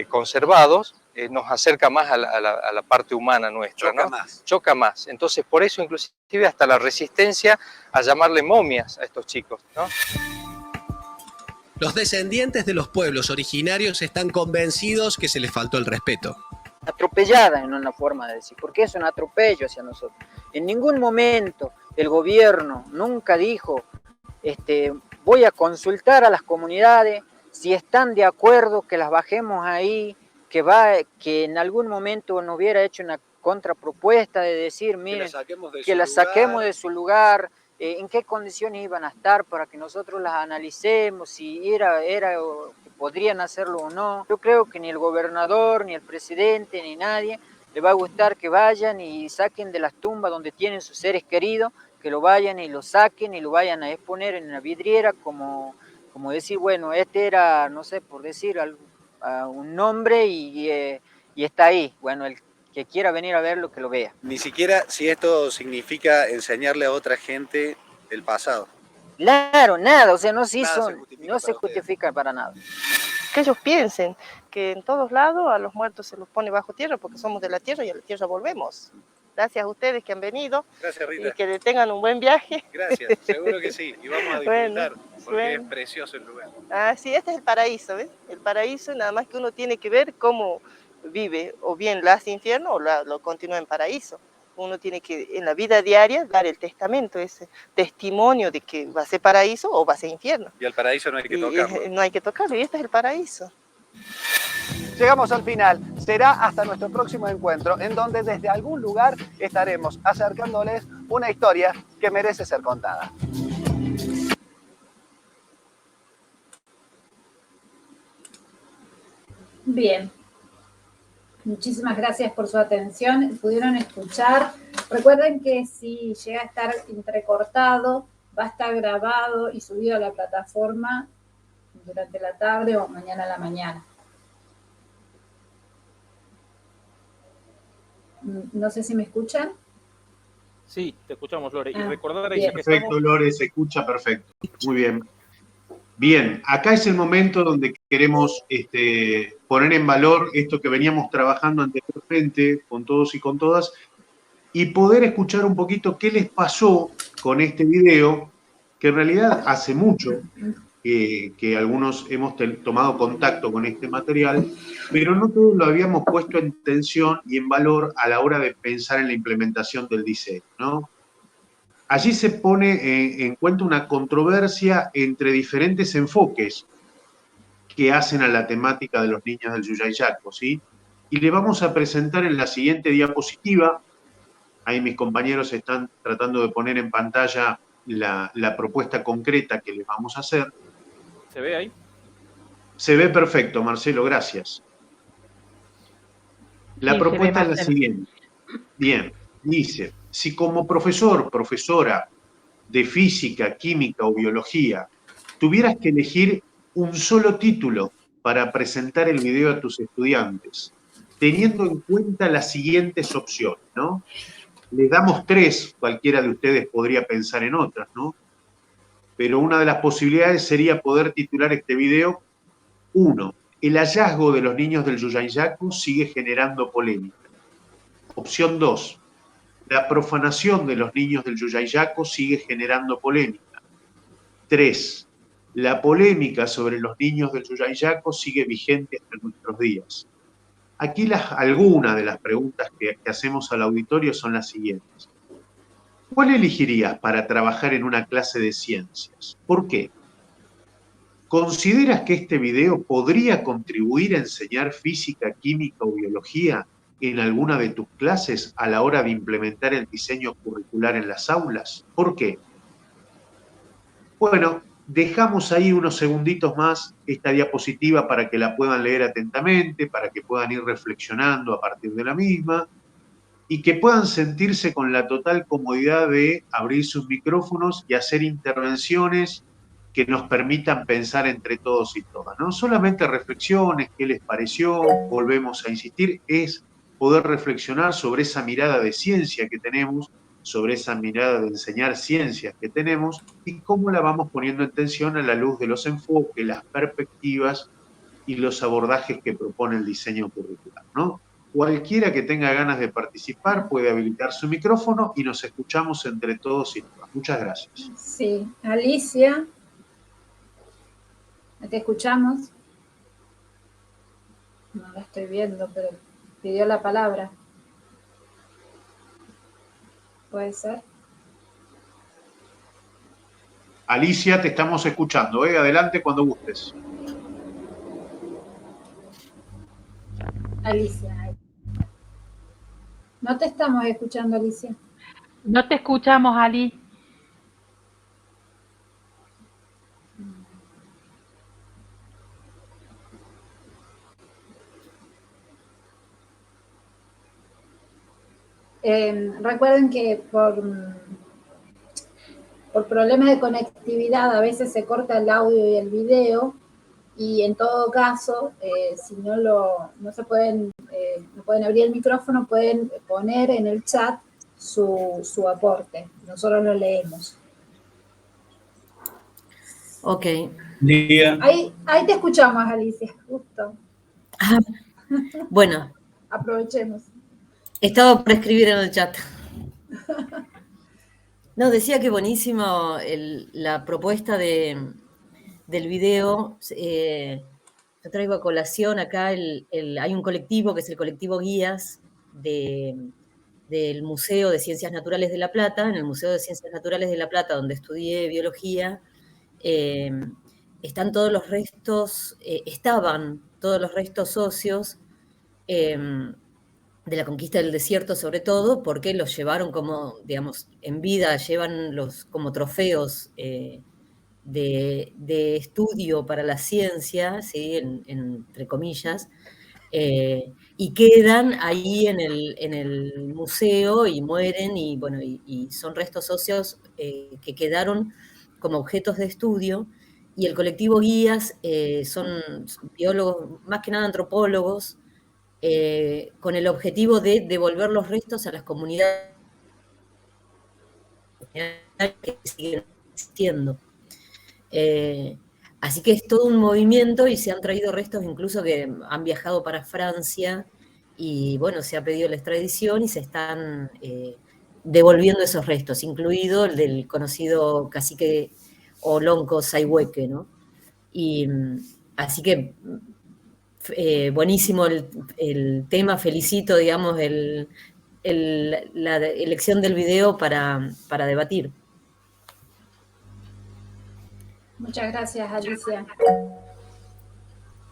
conservados, nos acerca más a la parte humana nuestra. Choca ¿no? más. Choca más. Entonces, por eso, inclusive, hasta la resistencia a llamarle momias a estos chicos, ¿no? Los descendientes de los pueblos originarios están convencidos que se les faltó el respeto. Atropellada en una forma de decir, porque es un atropello hacia nosotros. En ningún momento el gobierno nunca dijo, voy a consultar a las comunidades si están de acuerdo que las bajemos ahí, que en algún momento nos hubiera hecho una contrapropuesta de decir, miren, que las saquemos de su lugar, en qué condiciones iban a estar para que nosotros las analicemos, si podrían hacerlo o no. Yo creo que ni el gobernador, ni el presidente, ni nadie le va a gustar que vayan y saquen de las tumbas donde tienen sus seres queridos, que lo vayan y lo saquen y lo vayan a exponer en una vidriera como decir, bueno, este era, no sé, por decir un nombre y está ahí. Bueno, el que quiera venir a verlo, que lo vea. Ni siquiera si esto significa enseñarle a otra gente el pasado. Claro, nada, o sea, no se justifica para nada. que ellos piensen que en todos lados a los muertos se los pone bajo tierra porque somos de la tierra y a la tierra volvemos. Gracias a ustedes que han venido. Gracias, Rita. Y que tengan un buen viaje. Gracias, seguro que sí. Y vamos a disfrutar, porque es precioso el lugar. Ah, sí, este es el paraíso, ¿ves? El paraíso, nada más que uno tiene que ver cómo vive, o bien lo hace infierno o lo continúa en paraíso. Uno tiene que, en la vida diaria, dar el testamento, ese testimonio de que va a ser paraíso o va a ser infierno. Y al paraíso no hay que tocarlo. No hay que tocarlo, y este es el paraíso. Llegamos al final. Será hasta nuestro próximo encuentro, en donde desde algún lugar estaremos acercándoles una historia que merece ser contada. Bien. Muchísimas gracias por su atención. Pudieron escuchar. Recuerden que si llega a estar entrecortado, va a estar grabado y subido a la plataforma durante la tarde o mañana a la mañana. No sé si me escuchan. Sí, te escuchamos, Lore. Y recordar perfecto, estamos... Lore, se escucha perfecto. Muy bien. Bien, acá es el momento donde queremos poner en valor esto que veníamos trabajando anteriormente con todos y con todas y poder escuchar un poquito qué les pasó con este video, que en realidad hace mucho que algunos hemos tomado contacto con este material, pero no todos lo habíamos puesto en tensión y en valor a la hora de pensar en la implementación del diseño, ¿no? Allí se pone en cuenta una controversia entre diferentes enfoques que hacen a la temática de los niños del Yuyayaco, ¿sí? Y le vamos a presentar en la siguiente diapositiva. Ahí mis compañeros están tratando de poner en pantalla la propuesta concreta que les vamos a hacer. ¿Se ve ahí? Se ve perfecto, Marcelo, gracias. La propuesta es la siguiente. Bien, dice, si como profesor, profesora de física, química o biología, tuvieras que elegir un solo título para presentar el video a tus estudiantes, teniendo en cuenta las siguientes opciones, ¿no? Les damos 3, cualquiera de ustedes podría pensar en otras, ¿no? Pero una de las posibilidades sería poder titular este video, 1. El hallazgo de los niños del Yuyayacu sigue generando polémica. Opción 2. La profanación de los niños del Yuyayaco sigue generando polémica. 3. La polémica sobre los niños del Yuyayaco sigue vigente hasta nuestros días. Aquí algunas de las preguntas que hacemos al auditorio son las siguientes. ¿Cuál elegirías para trabajar en una clase de ciencias? ¿Por qué? ¿Consideras que este video podría contribuir a enseñar física, química o biología en alguna de tus clases a la hora de implementar el diseño curricular en las aulas? ¿Por qué? Bueno, dejamos ahí unos segunditos más esta diapositiva para que la puedan leer atentamente, para que puedan ir reflexionando a partir de la misma y que puedan sentirse con la total comodidad de abrir sus micrófonos y hacer intervenciones que nos permitan pensar entre todos y todas. No solamente reflexiones, qué les pareció, volvemos a insistir, es poder reflexionar sobre esa mirada de ciencia que tenemos, sobre esa mirada de enseñar ciencias que tenemos y cómo la vamos poniendo en tensión a la luz de los enfoques, las perspectivas y los abordajes que propone el diseño curricular, ¿no? Cualquiera que tenga ganas de participar puede habilitar su micrófono y nos escuchamos entre todos y todas. Muchas gracias. Sí, Alicia, ¿te escuchamos? No la estoy viendo, pero pidió la palabra. ¿Puede ser? Alicia, te estamos escuchando. Adelante cuando gustes. Alicia. No te estamos escuchando, Alicia. No te escuchamos, Ali. Recuerden que por problemas de conectividad a veces se corta el audio y el video y en todo caso, si no pueden abrir el micrófono, pueden poner en el chat su aporte. Nosotros lo leemos. Ok. Día. Ahí te escuchamos, Alicia, justo. Bueno. Aprovechemos. Estaba por escribir en el chat. No, decía que buenísimo la propuesta del video. Yo traigo a colación acá, hay un colectivo que es el colectivo Guías del Museo de Ciencias Naturales de La Plata. En el Museo de Ciencias Naturales de La Plata, donde estudié biología, estaban todos los restos óseos de la conquista del desierto, sobre todo, porque los llevaron como, digamos, en vida, llevan como trofeos de estudio para la ciencia, ¿sí? Entre comillas, y quedan ahí en el museo y mueren, y bueno, y son restos óseos que quedaron como objetos de estudio. Y el colectivo Guías son biólogos, más que nada antropólogos, con el objetivo de devolver los restos a las comunidades que siguen existiendo. Así que es todo un movimiento y se han traído restos incluso que han viajado para Francia y bueno, se ha pedido la extradición y se están devolviendo esos restos, incluido el del conocido cacique Olonco Sayhueque, ¿no? Y así que buenísimo el tema, felicito, digamos, la elección del video para debatir. Muchas gracias, Alicia.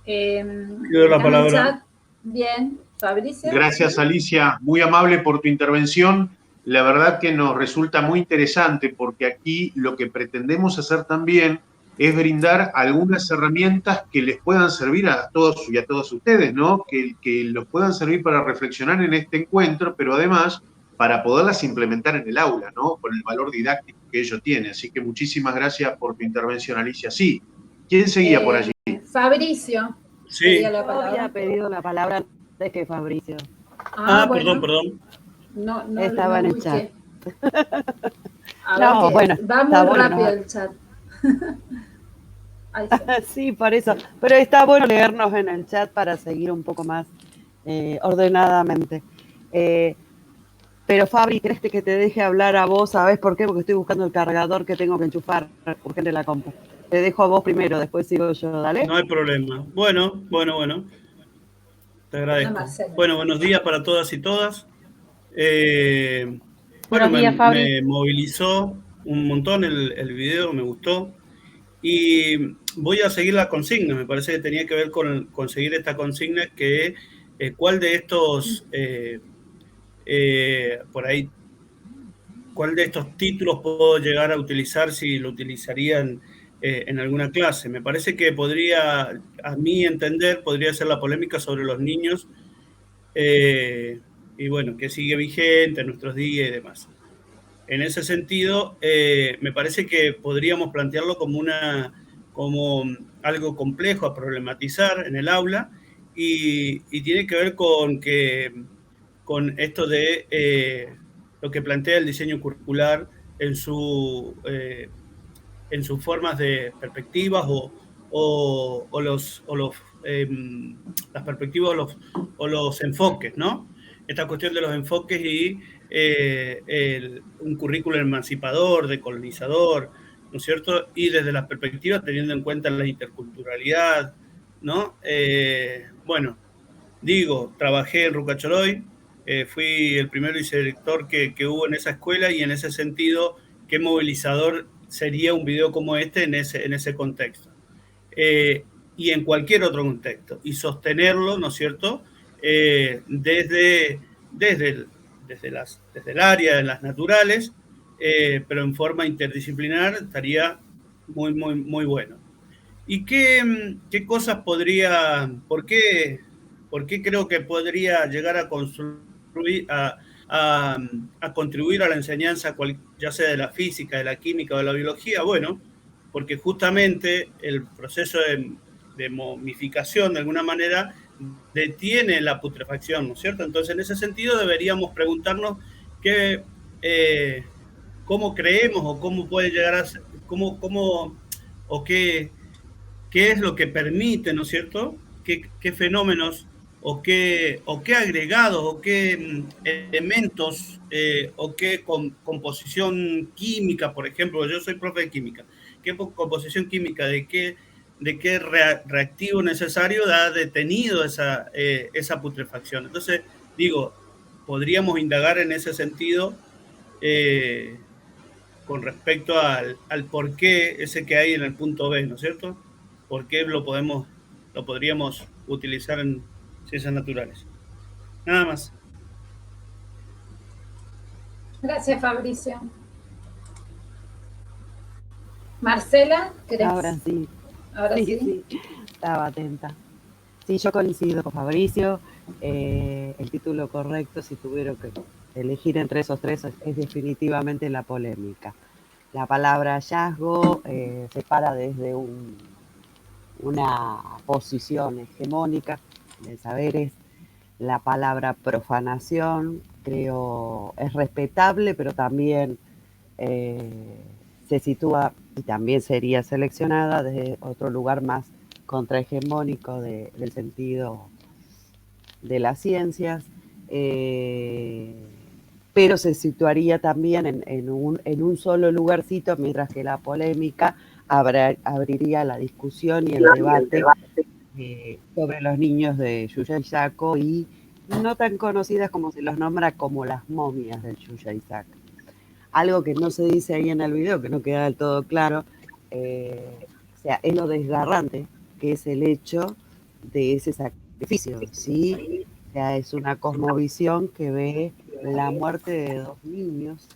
Pido la palabra. Bien, Fabricio. Gracias, Alicia, muy amable por tu intervención. La verdad que nos resulta muy interesante porque aquí lo que pretendemos hacer también es brindar algunas herramientas que les puedan servir a todos y a todas ustedes, ¿no? Que los puedan servir para reflexionar en este encuentro, pero además para poderlas implementar en el aula, ¿no? Con el valor didáctico que ello tiene. Así que muchísimas gracias por tu intervención, Alicia. Sí, ¿quién seguía por allí? Fabricio. Sí. Yo había pedido la palabra antes que Fabricio. Bueno. Perdón. No estaba en el chat. No, bueno. Va muy rápido el chat. Sí, por eso. Pero está bueno leernos en el chat para seguir un poco más ordenadamente. Pero Fabri, ¿crees que te deje hablar a vos? ¿Sabés por qué? Porque estoy buscando el cargador que tengo que enchufar urgente en la compu. Te dejo a vos primero, después sigo yo, ¿dale? No hay problema. Bueno. Te agradezco. Bueno, buenos días para todas y todas. Buenos días, Fabri. Me movilizó un montón el video, me gustó. Y voy a seguir la consigna. Me parece que tenía que ver con conseguir esta consigna, que cuál de estos... por ahí, ¿cuál de estos títulos puedo llegar a utilizar si lo utilizarían en alguna clase? Me parece que podría, a mi entender, podría ser la polémica sobre los niños y bueno, que sigue vigente en nuestros días y demás. En ese sentido, me parece que podríamos plantearlo como algo complejo a problematizar en el aula y tiene que ver con esto de lo que plantea el diseño curricular en sus formas de perspectivas las perspectivas o los enfoques, ¿no? Esta cuestión de los enfoques y un currículo emancipador, decolonizador, ¿no es cierto? Y desde las perspectivas teniendo en cuenta la interculturalidad, ¿no? Trabajé en Rucachoroy, fui el primer vicedirector que hubo en esa escuela y en ese sentido, qué movilizador sería un video como este en ese contexto. Y en cualquier otro contexto. Y sostenerlo, ¿no es cierto?, desde el área de las naturales, pero en forma interdisciplinar estaría muy, muy, muy bueno. ¿Y qué cosas podría, por qué creo que podría llegar a construir, a contribuir a la enseñanza, ya sea de la física, de la química o de la biología? Bueno, porque justamente el proceso de momificación, de alguna manera, detiene la putrefacción, ¿no es cierto? Entonces, en ese sentido, deberíamos preguntarnos cómo creemos o cómo puede llegar a ser, qué es lo que permite, ¿no es cierto?, qué fenómenos o qué agregados o qué elementos o qué composición química, por ejemplo, yo soy profe de química, qué composición química, de qué reactivo necesario ha detenido esa putrefacción. Entonces, digo, podríamos indagar en ese sentido con respecto al por qué ese que hay en el punto B, ¿no es cierto? ¿Por qué lo podríamos utilizar en ciencias naturales? Nada más. Gracias, Fabricio. Marcela, ¿querés? Ahora sí. Ahora sí. Estaba atenta. Sí, yo coincido con Fabricio. El título correcto, si tuvieron que elegir entre esos tres, es definitivamente la polémica. La palabra hallazgo se para desde una posición hegemónica de saberes. La palabra profanación, creo, es respetable, pero también se sitúa y también sería seleccionada desde otro lugar más contrahegemónico del sentido de las ciencias, pero se situaría también en un solo lugarcito, mientras que la polémica abriría la discusión y el debate sobre los niños de Yuya y Jaco, y no tan conocidas como se los nombra como las momias del Yuya y Jaco. Algo que no se dice ahí en el video, que no queda del todo claro, o sea, es lo desgarrante que es el hecho de ese sacrificio, ¿sí? O sea, es una cosmovisión que ve la muerte de dos niñas,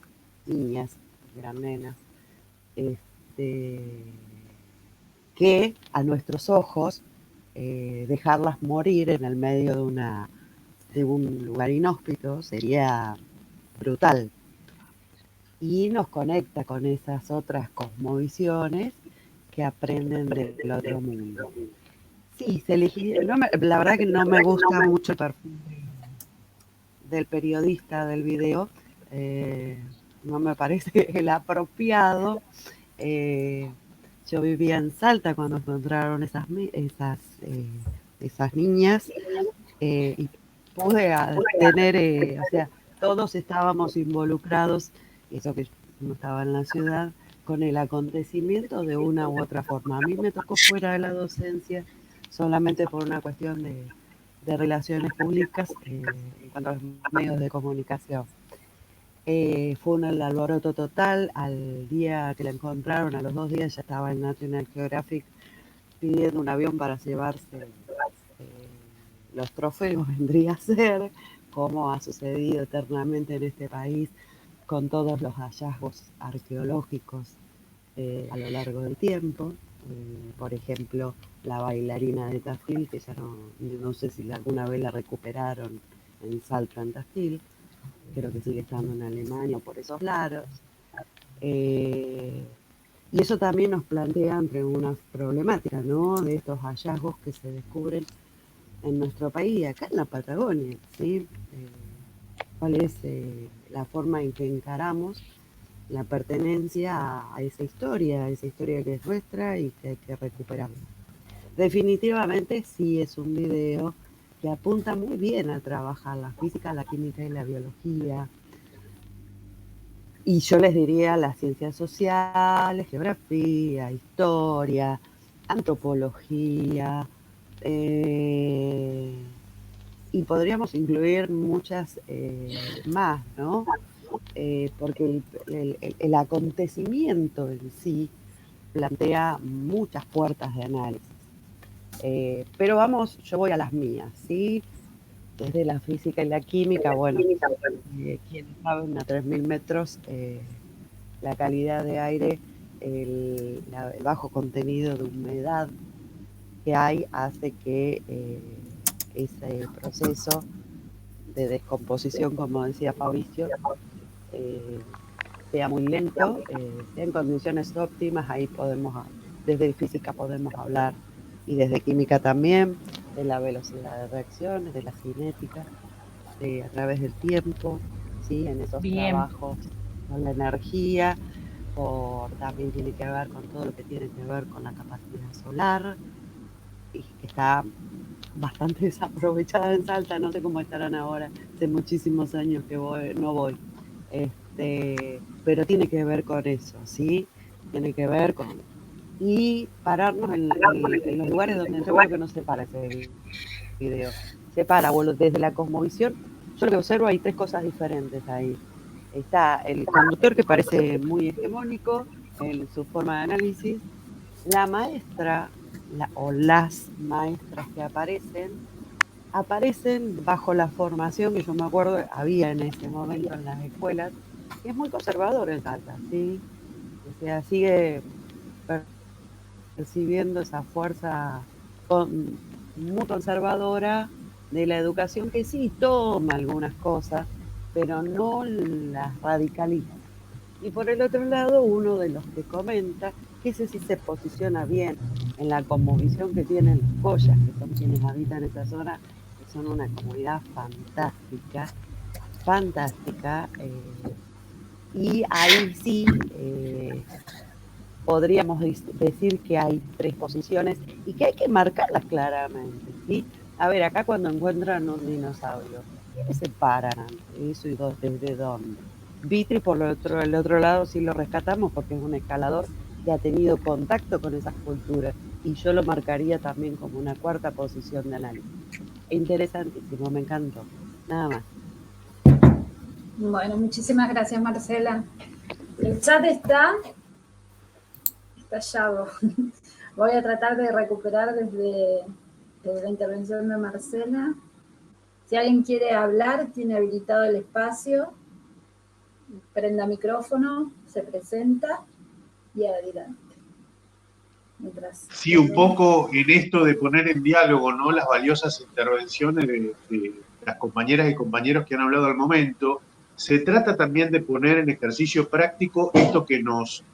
eran nenas, que a nuestros ojos dejarlas morir en el medio de un lugar inhóspito sería brutal. Y nos conecta con esas otras cosmovisiones que aprenden del otro mundo. Sí, la verdad que no me gusta mucho el perfil del periodista del video, no me parece el apropiado. Yo vivía en Salta cuando encontraron esas niñas y pude tener, o sea, todos estábamos involucrados, eso que no estaba en la ciudad, con el acontecimiento de una u otra forma. A mí me tocó fuera de la docencia solamente por una cuestión de relaciones públicas en cuanto a los medios de comunicación. Fue un alboroto total. Al día que la encontraron, a los 2 días ya estaba en National Geographic pidiendo un avión para llevarse los trofeos, vendría a ser, como ha sucedido eternamente en este país con todos los hallazgos arqueológicos a lo largo del tiempo. Por ejemplo, la bailarina de Tafil, que ya no sé si alguna vez la recuperaron en Salta, en Tafil, creo que sigue estando en Alemania o por esos lados. Y eso también nos plantea entre unas problemáticas, ¿no?, de estos hallazgos que se descubren en nuestro país, acá en la Patagonia, ¿sí? ¿Cuál es la forma en que encaramos la pertenencia a esa historia que es nuestra y que hay que recuperar? Definitivamente sí es un video que apunta muy bien a trabajar la física, la química y la biología. Y yo les diría las ciencias sociales, geografía, historia, antropología, y podríamos incluir muchas más, ¿no? Porque el acontecimiento en sí plantea muchas puertas de análisis. Pero yo voy a las mías, ¿sí? Desde la física y la química, bueno, quienes saben, a 3.000 metros, la calidad de aire, el bajo contenido de humedad que hay hace que ese proceso de descomposición, como decía Fabricio, sea muy lento, sea en condiciones óptimas. Ahí desde física podemos hablar, y desde química también, de la velocidad de reacciones, de la cinética, a través del tiempo, ¿sí? En esos trabajos con la energía, también tiene que ver con todo lo que tiene que ver con la capacidad solar, y que está bastante desaprovechada en Salta, no sé cómo estarán ahora, hace muchísimos años que no voy. Pero tiene que ver con eso, ¿sí? Tiene que ver con... Y pararnos en los lugares donde yo creo que no se para ese video. Se para, bueno, desde la cosmovisión, yo lo que observo hay 3 cosas diferentes ahí. Está el conductor, que parece muy hegemónico en su forma de análisis, la maestra o las maestras que aparecen bajo la formación que yo me acuerdo había en ese momento en las escuelas, que es muy conservador en Salta, ¿sí? O sea, sigue percibiendo esa fuerza muy conservadora de la educación, que sí toma algunas cosas, pero no las radicaliza. Y por el otro lado, uno de los que comenta que ese sí se posiciona bien en la cosmovisión que tienen los collas, que son quienes habitan esa zona, que son una comunidad fantástica, y ahí sí podríamos decir que hay 3 posiciones y que hay que marcarlas claramente, ¿sí? A ver, acá cuando encuentran un dinosaurio, ¿quiénes se paran ante eso y desde dónde? Vitri, por el otro lado, sí lo rescatamos porque es un escalador que ha tenido contacto con esas culturas, y yo lo marcaría también como una 4ª posición de análisis. Interesantísimo, me encantó. Nada más. Bueno, muchísimas gracias, Marcela. El chat está estallado. Voy a tratar de recuperar desde la intervención de Marcela. Si alguien quiere hablar, tiene habilitado el espacio. Prenda micrófono, se presenta y adelante. Sí, un poco en esto de poner en diálogo, ¿no?, las valiosas intervenciones de las compañeras y compañeros que han hablado al momento. Se trata también de poner en ejercicio práctico esto que nos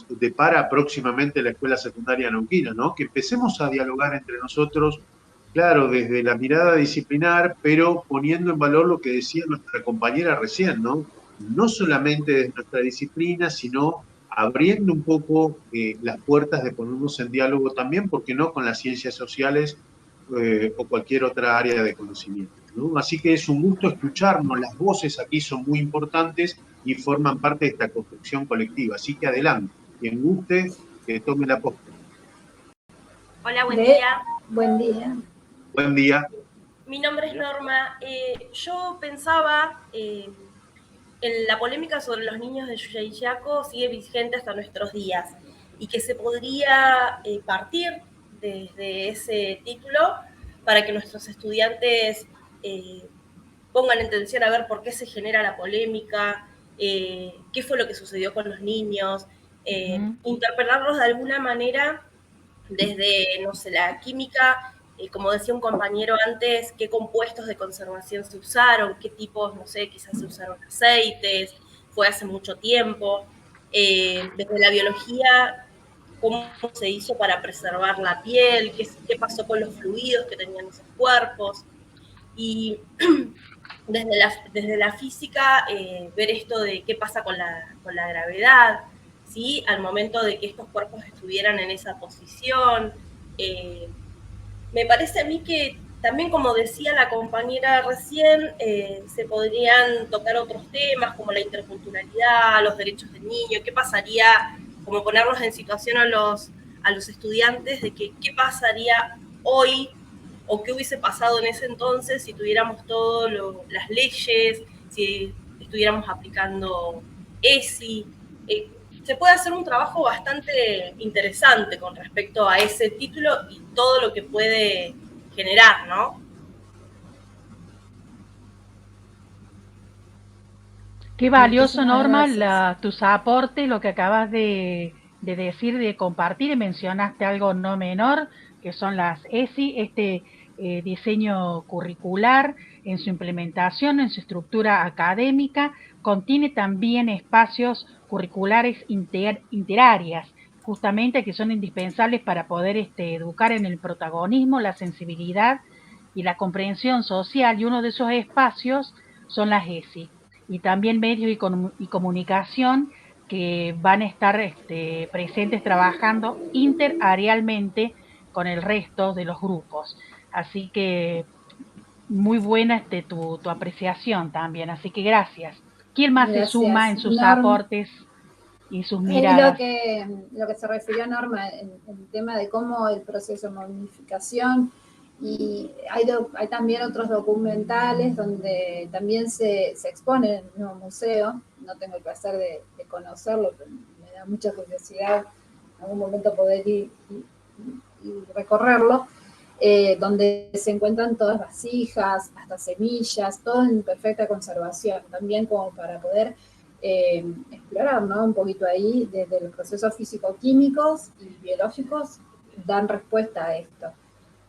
depara próximamente la Escuela Secundaria Neuquina, ¿no? Que empecemos a dialogar entre nosotros, claro, desde la mirada disciplinar, pero poniendo en valor lo que decía nuestra compañera recién, ¿no? No solamente desde nuestra disciplina, sino abriendo un poco las puertas de ponernos en diálogo también, ¿por qué no?, con las ciencias sociales o cualquier otra área de conocimiento, ¿no? Así que es un gusto escucharnos, las voces aquí son muy importantes y forman parte de esta construcción colectiva. Así que adelante, quien guste, que tome la posta. Hola, buen día. Buen día. Buen día. Mi nombre es Norma. Yo pensaba en la polémica sobre los niños de Yuyayaco sigue vigente hasta nuestros días y que se podría partir desde ese título para que nuestros estudiantes pongan en atención a ver por qué se genera la polémica, qué fue lo que sucedió con los niños, interpelarlos de alguna manera desde, no sé, la química, como decía un compañero antes, qué compuestos de conservación se usaron, qué tipos, no sé, quizás se usaron aceites, fue hace mucho tiempo, desde la biología, cómo se hizo para preservar la piel, qué pasó con los fluidos que tenían esos cuerpos, y desde la física, ver esto de qué pasa con la gravedad, ¿sí?, al momento de que estos cuerpos estuvieran en esa posición. Me parece a mí que también, como decía la compañera recién, se podrían tocar otros temas como la interculturalidad, los derechos del niño, qué pasaría, como ponernos en situación a los estudiantes de que qué pasaría hoy o qué hubiese pasado en ese entonces si tuviéramos todas las leyes, si estuviéramos aplicando ESI. Se puede hacer un trabajo bastante interesante con respecto a ese título y todo lo que puede generar, ¿no? Qué valioso, Norma, tus aportes, lo que acabas de decir, de compartir, y mencionaste algo no menor, que son las ESI, diseño curricular, en su implementación, en su estructura académica, contiene también espacios curriculares interáreas, justamente que son indispensables para poder educar en el protagonismo, la sensibilidad y la comprensión social, y uno de esos espacios son las ESI. Y también medios y comunicación que van a estar presentes trabajando interarealmente con el resto de los grupos. Así que muy buena tu apreciación también, así que gracias. ¿Quién más se suma en sus aportes y sus miradas? Lo que se refirió Norma en el tema de cómo el proceso de momificación, y hay también otros documentales donde también se expone en el nuevo museo. No tengo el placer de conocerlo, pero me da mucha curiosidad en algún momento poder ir y recorrerlo, donde se encuentran todas vasijas, hasta semillas, todo en perfecta conservación, también como para poder explorar, ¿no? Un poquito ahí, desde los procesos físico-químicos y biológicos, dan respuesta a esto.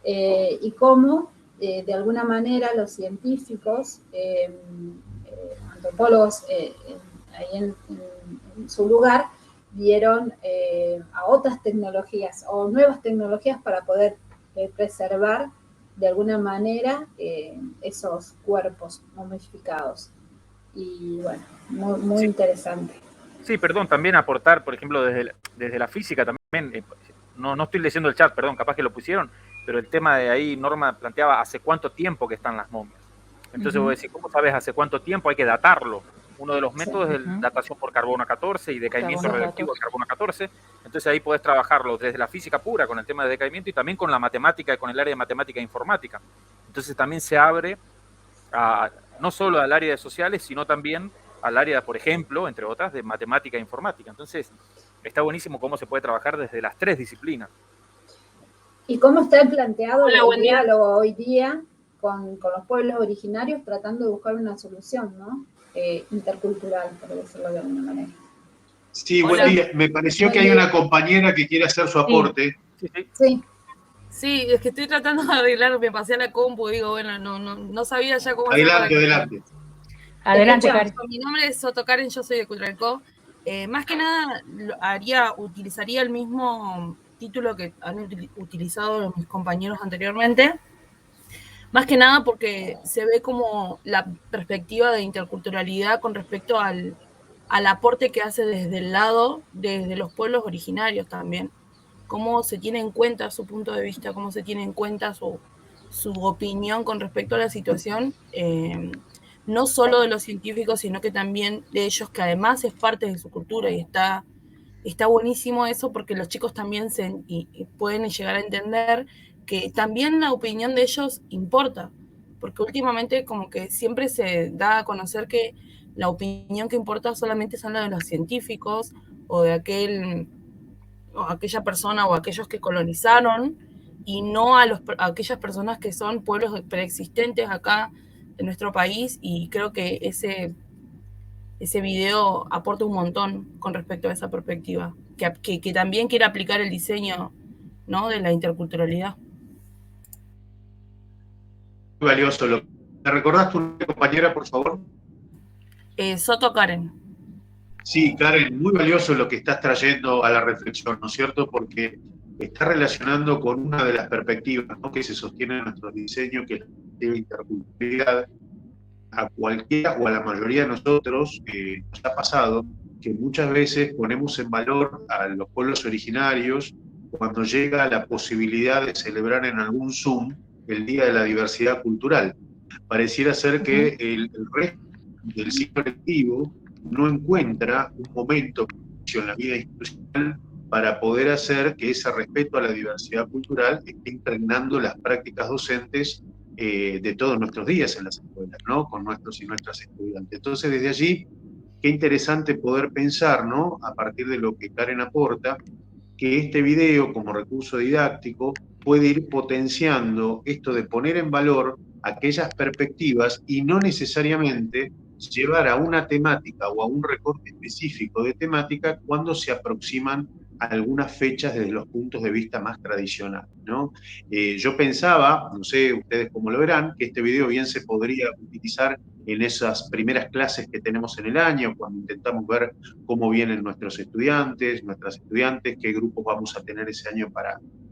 Y cómo, de alguna manera, los científicos, antropólogos, ahí en su lugar, dieron a otras tecnologías o nuevas tecnologías para poder preservar de alguna manera esos cuerpos momificados. Y bueno, muy interesante. Sí, perdón, también aportar, por ejemplo, desde la física también, no estoy leyendo el chat, perdón, capaz que lo pusieron, pero el tema de ahí, Norma planteaba hace cuánto tiempo que están las momias. Entonces vos decís, ¿cómo sabes hace cuánto tiempo? Hay que datarlo. Uno de los métodos es la datación por carbono 14 y decaimiento radioactivo de carbono 14. Entonces ahí podés trabajarlo desde la física pura con el tema de decaimiento y también con la matemática, con el área de matemática e informática. Entonces también se abre no solo al área de sociales, sino también al área, por ejemplo, entre otras, de matemática e informática. Entonces está buenísimo cómo se puede trabajar desde las tres disciplinas. ¿Y cómo está planteado el diálogo hoy día con los pueblos originarios, tratando de buscar una solución, ¿no? Intercultural, por decirlo de alguna manera? Sí, buen día. Me pareció que hay una compañera que quiere hacer su aporte. Sí, es que estoy tratando de arreglar, me pasé a la compu y digo, bueno, no sabía ya cómo Adelante. Adelante, Karen. Mi nombre es Soto Karen, yo soy de Cultralcó. Más que nada utilizaría el mismo título que han utilizado mis compañeros anteriormente, más que nada porque se ve como la perspectiva de interculturalidad con respecto al aporte que hace desde los pueblos originarios también, cómo se tiene en cuenta su punto de vista, cómo se tiene en cuenta su opinión con respecto a la situación, no solo de los científicos, sino que también de ellos, que además es parte de su cultura, y está buenísimo eso, porque los chicos también pueden llegar a entender que también la opinión de ellos importa, porque últimamente como que siempre se da a conocer que la opinión que importa solamente son la de los científicos o de aquella persona o aquellos que colonizaron, y no a aquellas personas que son pueblos preexistentes acá en nuestro país, y creo que ese video aporta un montón con respecto a esa perspectiva, que también quiere aplicar el diseño, ¿no?, de la interculturalidad. Muy valioso. ¿Me recordás tu compañera, por favor? Soto Karen. Sí, Karen, muy valioso lo que estás trayendo a la reflexión, ¿no es cierto? Porque está relacionando con una de las perspectivas, ¿no?, que se sostiene en nuestro diseño, que es la interculturalidad. A cualquiera o a la mayoría de nosotros nos ha pasado que muchas veces ponemos en valor a los pueblos originarios cuando llega la posibilidad de celebrar en algún Zoom el Día de la Diversidad Cultural. Pareciera ser que el resto del ciclo lectivo no encuentra un momento en la vida institucional para poder hacer que ese respeto a la diversidad cultural esté impregnando las prácticas docentes de todos nuestros días en las escuelas, ¿no?, con nuestros y nuestras estudiantes. Entonces, desde allí, qué interesante poder pensar, ¿no?, a partir de lo que Karen aporta, que este video como recurso didáctico puede ir potenciando esto de poner en valor aquellas perspectivas y no necesariamente llevar a una temática o a un recorte específico de temática cuando se aproximan a algunas fechas desde los puntos de vista más tradicionales, ¿no? Yo pensaba, no sé ustedes cómo lo verán, que este video bien se podría utilizar en esas primeras clases que tenemos en el año, cuando intentamos ver cómo vienen nuestros estudiantes, nuestras estudiantes, qué grupos vamos a tener ese año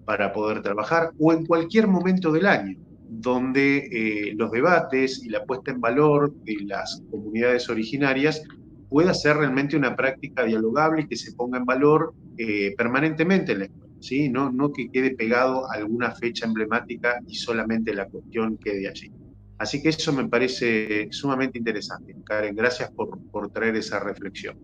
para poder trabajar, o en cualquier momento del año, donde los debates y la puesta en valor de las comunidades originarias pueda ser realmente una práctica dialogable y que se ponga en valor permanentemente en la escuela, ¿sí? No que quede pegado a alguna fecha emblemática y solamente la cuestión quede allí. Así que eso me parece sumamente interesante. Karen, gracias por traer esa reflexión.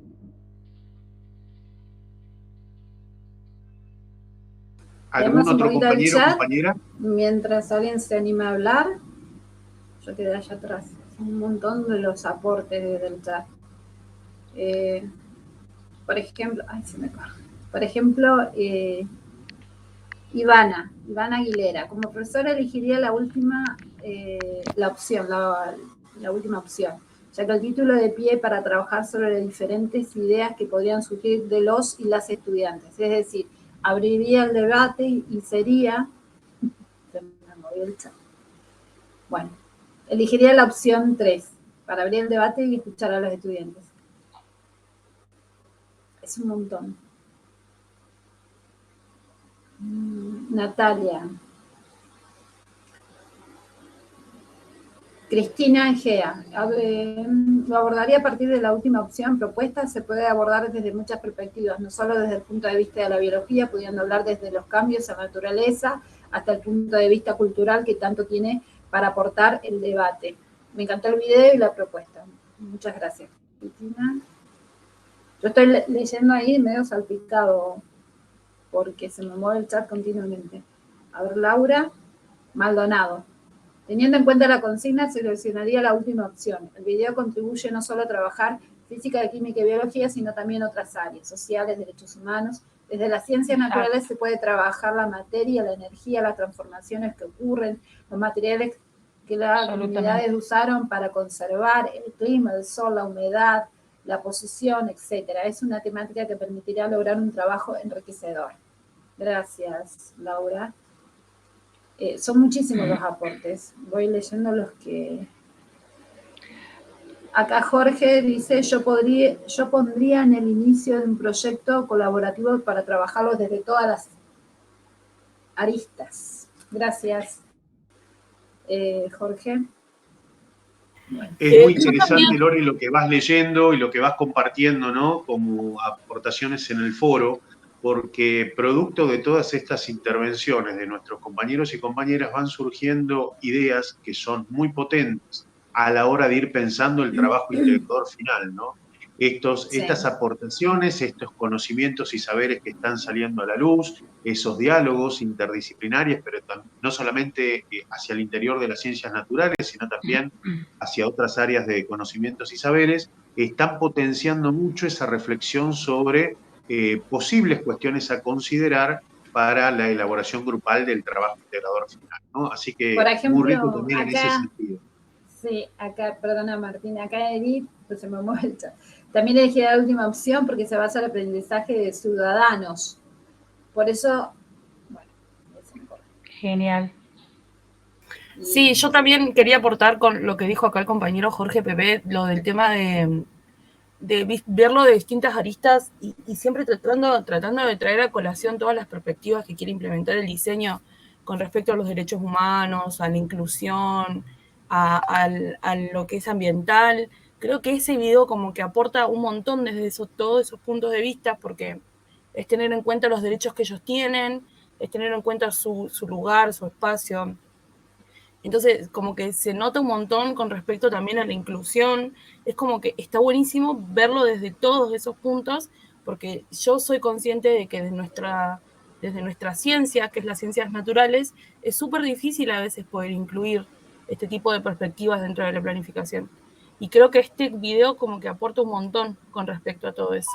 ¿Algún Leemos un otro poquito el compañero o chat compañera? mientras alguien se anima a hablar. Yo quedé allá atrás. Un montón de los aportes del chat. Por ejemplo, ay, se me corre. Por ejemplo, Ivana Aguilera, como profesora elegiría la última opción, ya que el título de pie para trabajar sobre las diferentes ideas que podrían surgir de los y las estudiantes, es decir, abriría el debate y sería, se me movió el chat. Bueno, elegiría la opción 3, para abrir el debate y escuchar a los estudiantes. Es un montón. Natalia. Cristina Egea. Lo abordaría a partir de la última opción propuesta. Se puede abordar desde muchas perspectivas, no solo desde el punto de vista de la biología, pudiendo hablar desde los cambios a la naturaleza, hasta el punto de vista cultural que tanto tiene para aportar el debate. Me encantó el video y la propuesta. Muchas gracias. Cristina. Yo estoy leyendo ahí medio salpicado, porque se me mueve el chat continuamente. A ver, Laura Maldonado. Teniendo en cuenta la consigna, seleccionaría la última opción. El video contribuye no solo a trabajar física, química y biología, sino también otras áreas, sociales, derechos humanos. Desde las ciencias naturales se puede trabajar la materia, la energía, las transformaciones que ocurren, los materiales que las comunidades usaron para conservar el clima, el sol, la humedad, la posición, etc. Es una temática que permitirá lograr un trabajo enriquecedor. Gracias, Laura. Son muchísimos los aportes. Voy leyendo los que... Acá Jorge dice, yo pondría en el inicio de un proyecto colaborativo para trabajarlo desde todas las aristas. Gracias, Jorge. Bueno. Es muy interesante, Lori, lo que vas leyendo y lo que vas compartiendo, ¿no? Como aportaciones en el foro, porque producto de todas estas intervenciones de nuestros compañeros y compañeras van surgiendo ideas que son muy potentes a la hora de ir pensando el trabajo intelectuador final, ¿no? Estas aportaciones, estos conocimientos y saberes que están saliendo a la luz, esos diálogos interdisciplinarios, pero no solamente hacia el interior de las ciencias naturales, sino también hacia otras áreas de conocimientos y saberes, están potenciando mucho esa reflexión sobre posibles cuestiones a considerar para la elaboración grupal del trabajo integrador final, ¿no? Así que por ejemplo, muy rico también acá, en ese sentido. Sí, acá, perdona Martín, acá Edith, pues se me mueve el chat. También elegí la última opción porque se basa en el aprendizaje de ciudadanos. Por eso, bueno, genial. Sí, yo también quería aportar con lo que dijo acá el compañero Jorge Pepe, lo del tema de verlo de distintas aristas y siempre tratando de traer a colación todas las perspectivas que quiere implementar el diseño con respecto a los derechos humanos, a la inclusión, a lo que es ambiental. Creo que ese video como que aporta un montón desde todos esos puntos de vista, porque es tener en cuenta los derechos que ellos tienen, es tener en cuenta su lugar, su espacio. Entonces, como que se nota un montón con respecto también a la inclusión. Es como que está buenísimo verlo desde todos esos puntos, porque yo soy consciente de que desde nuestra ciencia, que es las ciencias naturales, es súper difícil a veces poder incluir este tipo de perspectivas dentro de la planificación. Y creo que este video como que aporta un montón con respecto a todo eso.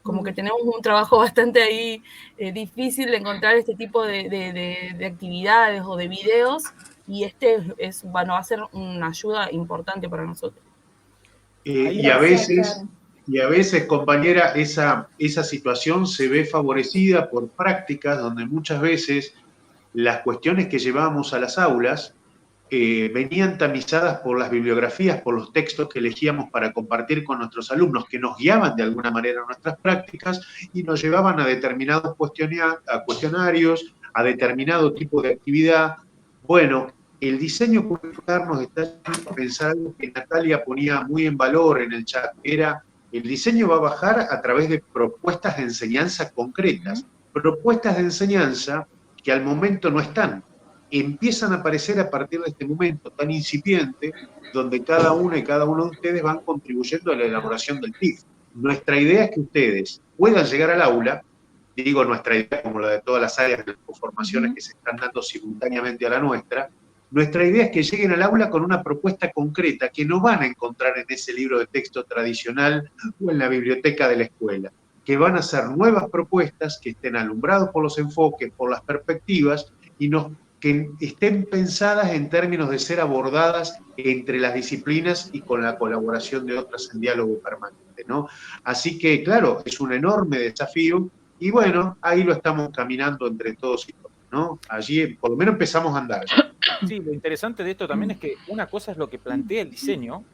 Como que tenemos un trabajo bastante ahí difícil de encontrar este tipo de actividades o de videos, y va a ser una ayuda importante para nosotros. Y a veces, compañera, esa situación se ve favorecida por prácticas donde muchas veces las cuestiones que llevábamos a las aulas venían tamizadas por las bibliografías, por los textos que elegíamos para compartir con nuestros alumnos, que nos guiaban de alguna manera en nuestras prácticas y nos llevaban a determinados cuestionarios, a determinado tipo de actividad. Bueno, el diseño curricular nos está ayudando a pensar algo que Natalia ponía muy en valor en el chat, era el diseño va a bajar a través de propuestas de enseñanza concretas, propuestas de enseñanza que al momento no están, empiezan a aparecer a partir de este momento tan incipiente, donde cada una y cada uno de ustedes van contribuyendo a la elaboración del TIF. Nuestra idea es que ustedes puedan llegar al aula, digo nuestra idea como la de todas las áreas de formaciones que se están dando simultáneamente a la nuestra, nuestra idea es que lleguen al aula con una propuesta concreta que no van a encontrar en ese libro de texto tradicional o en la biblioteca de la escuela, que van a ser nuevas propuestas que estén alumbrados por los enfoques, por las perspectivas y que estén pensadas en términos de ser abordadas entre las disciplinas y con la colaboración de otras en diálogo permanente, ¿no? Así que, claro, es un enorme desafío y bueno, ahí lo estamos caminando entre todos y todos, ¿no? Allí por lo menos empezamos a andar. Sí, lo interesante de esto también es que una cosa es lo que plantea el diseño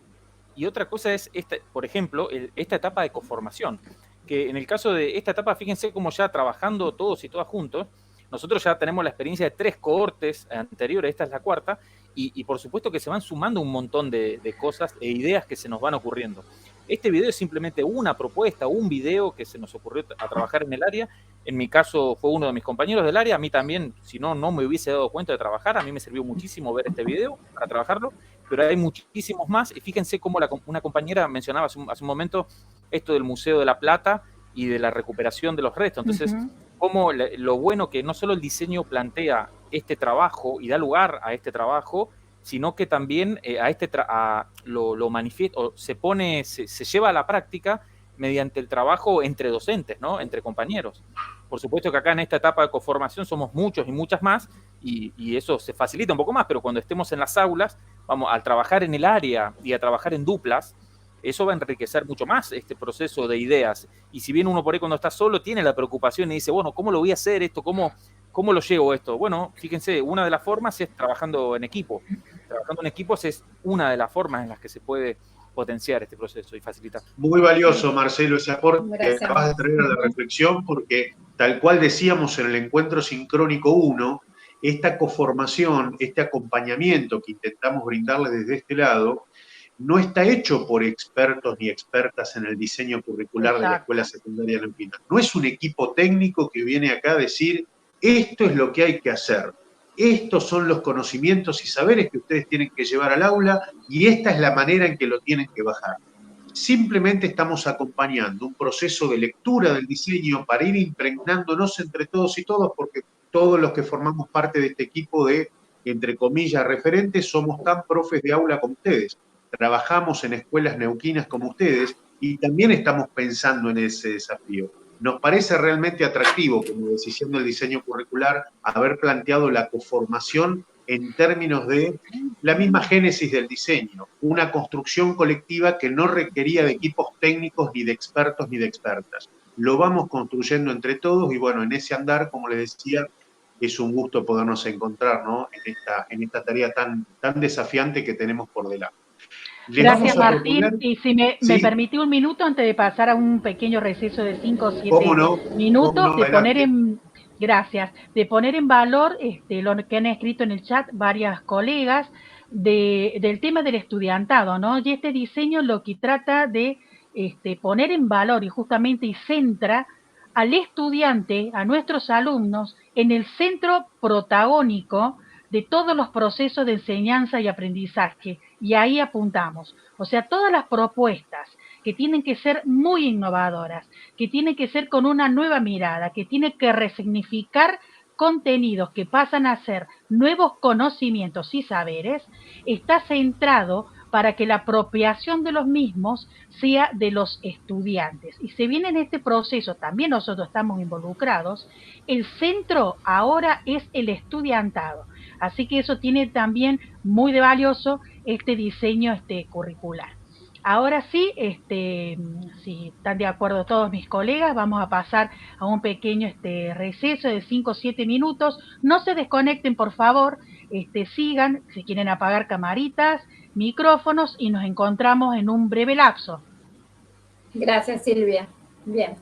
y otra cosa es, por ejemplo, esta etapa de coformación, que en el caso de esta etapa, fíjense cómo ya trabajando todos y todas juntos, nosotros ya tenemos la experiencia de 3 cohortes anteriores, esta es la 4ª, y por supuesto que se van sumando un montón de cosas e ideas que se nos van ocurriendo. Este video es simplemente una propuesta, un video que se nos ocurrió a trabajar en el área. En mi caso fue uno de mis compañeros del área, a mí también, si no me hubiese dado cuenta de trabajar, a mí me sirvió muchísimo ver este video para trabajarlo, pero hay muchísimos más, y fíjense cómo una compañera mencionaba hace un momento esto del Museo de la Plata y de la recuperación de los restos. Entonces, cómo lo bueno que no solo el diseño plantea este trabajo y da lugar a este trabajo, sino que también lo manifiesta, o se lleva a la práctica mediante el trabajo entre docentes, ¿no? Entre compañeros. Por supuesto que acá en esta etapa de coformación somos muchos y muchas más, y eso se facilita un poco más, pero cuando estemos en las aulas, al trabajar en el área y a trabajar en duplas, eso va a enriquecer mucho más este proceso de ideas. Y si bien uno por ahí cuando está solo tiene la preocupación y dice, bueno, ¿cómo lo voy a hacer esto? ¿Cómo lo llevo esto? Bueno, fíjense, una de las formas es trabajando en equipo. Trabajando en equipos es una de las formas en las que se puede potenciar este proceso y facilitar. Muy valioso, Marcelo, ese aporte que acabas de traer a la reflexión, porque tal cual decíamos en el encuentro sincrónico 1, esta coformación, este acompañamiento que intentamos brindarles desde este lado, no está hecho por expertos ni expertas en el diseño curricular de la escuela secundaria neuquina. No es un equipo técnico que viene acá a decir, esto es lo que hay que hacer, estos son los conocimientos y saberes que ustedes tienen que llevar al aula y esta es la manera en que lo tienen que bajar. Simplemente estamos acompañando un proceso de lectura del diseño para ir impregnándonos entre todos y todos, porque todos los que formamos parte de este equipo de, entre comillas, referentes, somos tan profes de aula como ustedes. Trabajamos en escuelas neuquinas como ustedes y también estamos pensando en ese desafío. Nos parece realmente atractivo, como decisión del diseño curricular, haber planteado la coformación en términos de la misma génesis del diseño, una construcción colectiva que no requería de equipos técnicos, ni de expertos, ni de expertas. Lo vamos construyendo entre todos y bueno, en ese andar, como les decía, es un gusto podernos encontrar, ¿no? en esta tarea tan desafiante que tenemos por delante. Gracias, Martín. Y si me permití un minuto antes de pasar a un pequeño receso de 5 o 7 minutos, de poner en valor lo que han escrito en el chat varias colegas del tema del estudiantado, ¿no? Y este diseño lo que trata de poner en valor y centra al estudiante, a nuestros alumnos, en el centro protagónico de todos los procesos de enseñanza y aprendizaje, y ahí apuntamos. O sea, todas las propuestas que tienen que ser muy innovadoras, que tienen que ser con una nueva mirada, que tienen que resignificar contenidos que pasan a ser nuevos conocimientos y saberes, está centrado para que la apropiación de los mismos sea de los estudiantes. Y se viene en este proceso, también nosotros estamos involucrados, el centro ahora es el estudiantado. Así que eso tiene también muy de valioso este diseño curricular. Ahora sí, si están de acuerdo todos mis colegas, vamos a pasar a un pequeño receso de 5 o 7 minutos. No se desconecten, por favor, sigan, si quieren apagar camaritas, micrófonos, y nos encontramos en un breve lapso. Gracias, Silvia. Bien.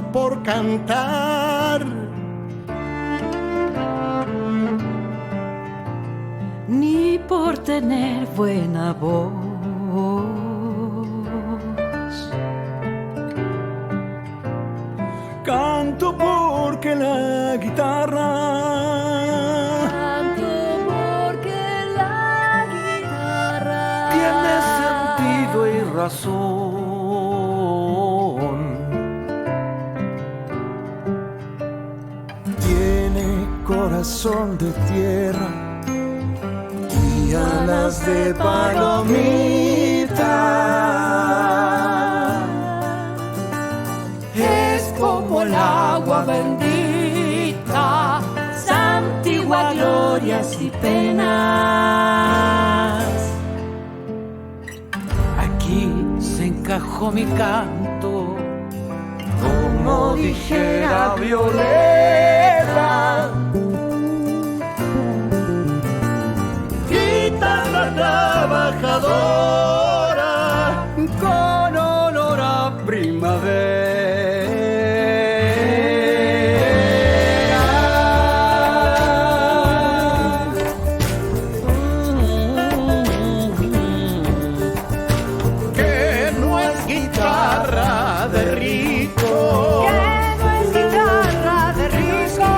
solo por cantar, ni por tener buena voz. Canto porque la guitarra tiene sentido y razón, tiene corazón de tierra y alas de palomita. Es como el agua bendita, santigua glorias y penas. Aquí se encajó mi canto, como dijera Violeta. Guitarra trabajadora, con olor a primavera. Que no es guitarra de rico, que no es guitarra de rico,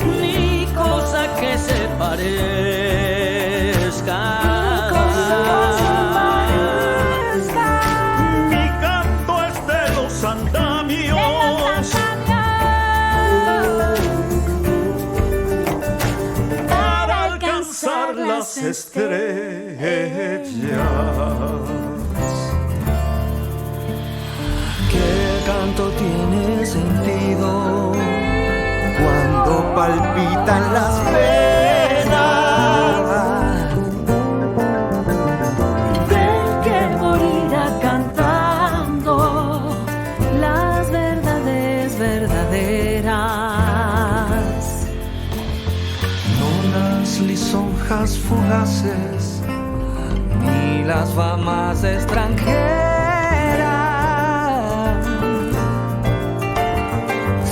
ni cosa que se parezca. Mi canto es de los andamios, para alcanzar las estrellas. ¿Qué canto tiene sentido cuando palpitan las penas Del que morirá cantando las verdades verdaderas? No las lisonjas fugaces, ni las famas extranjeras,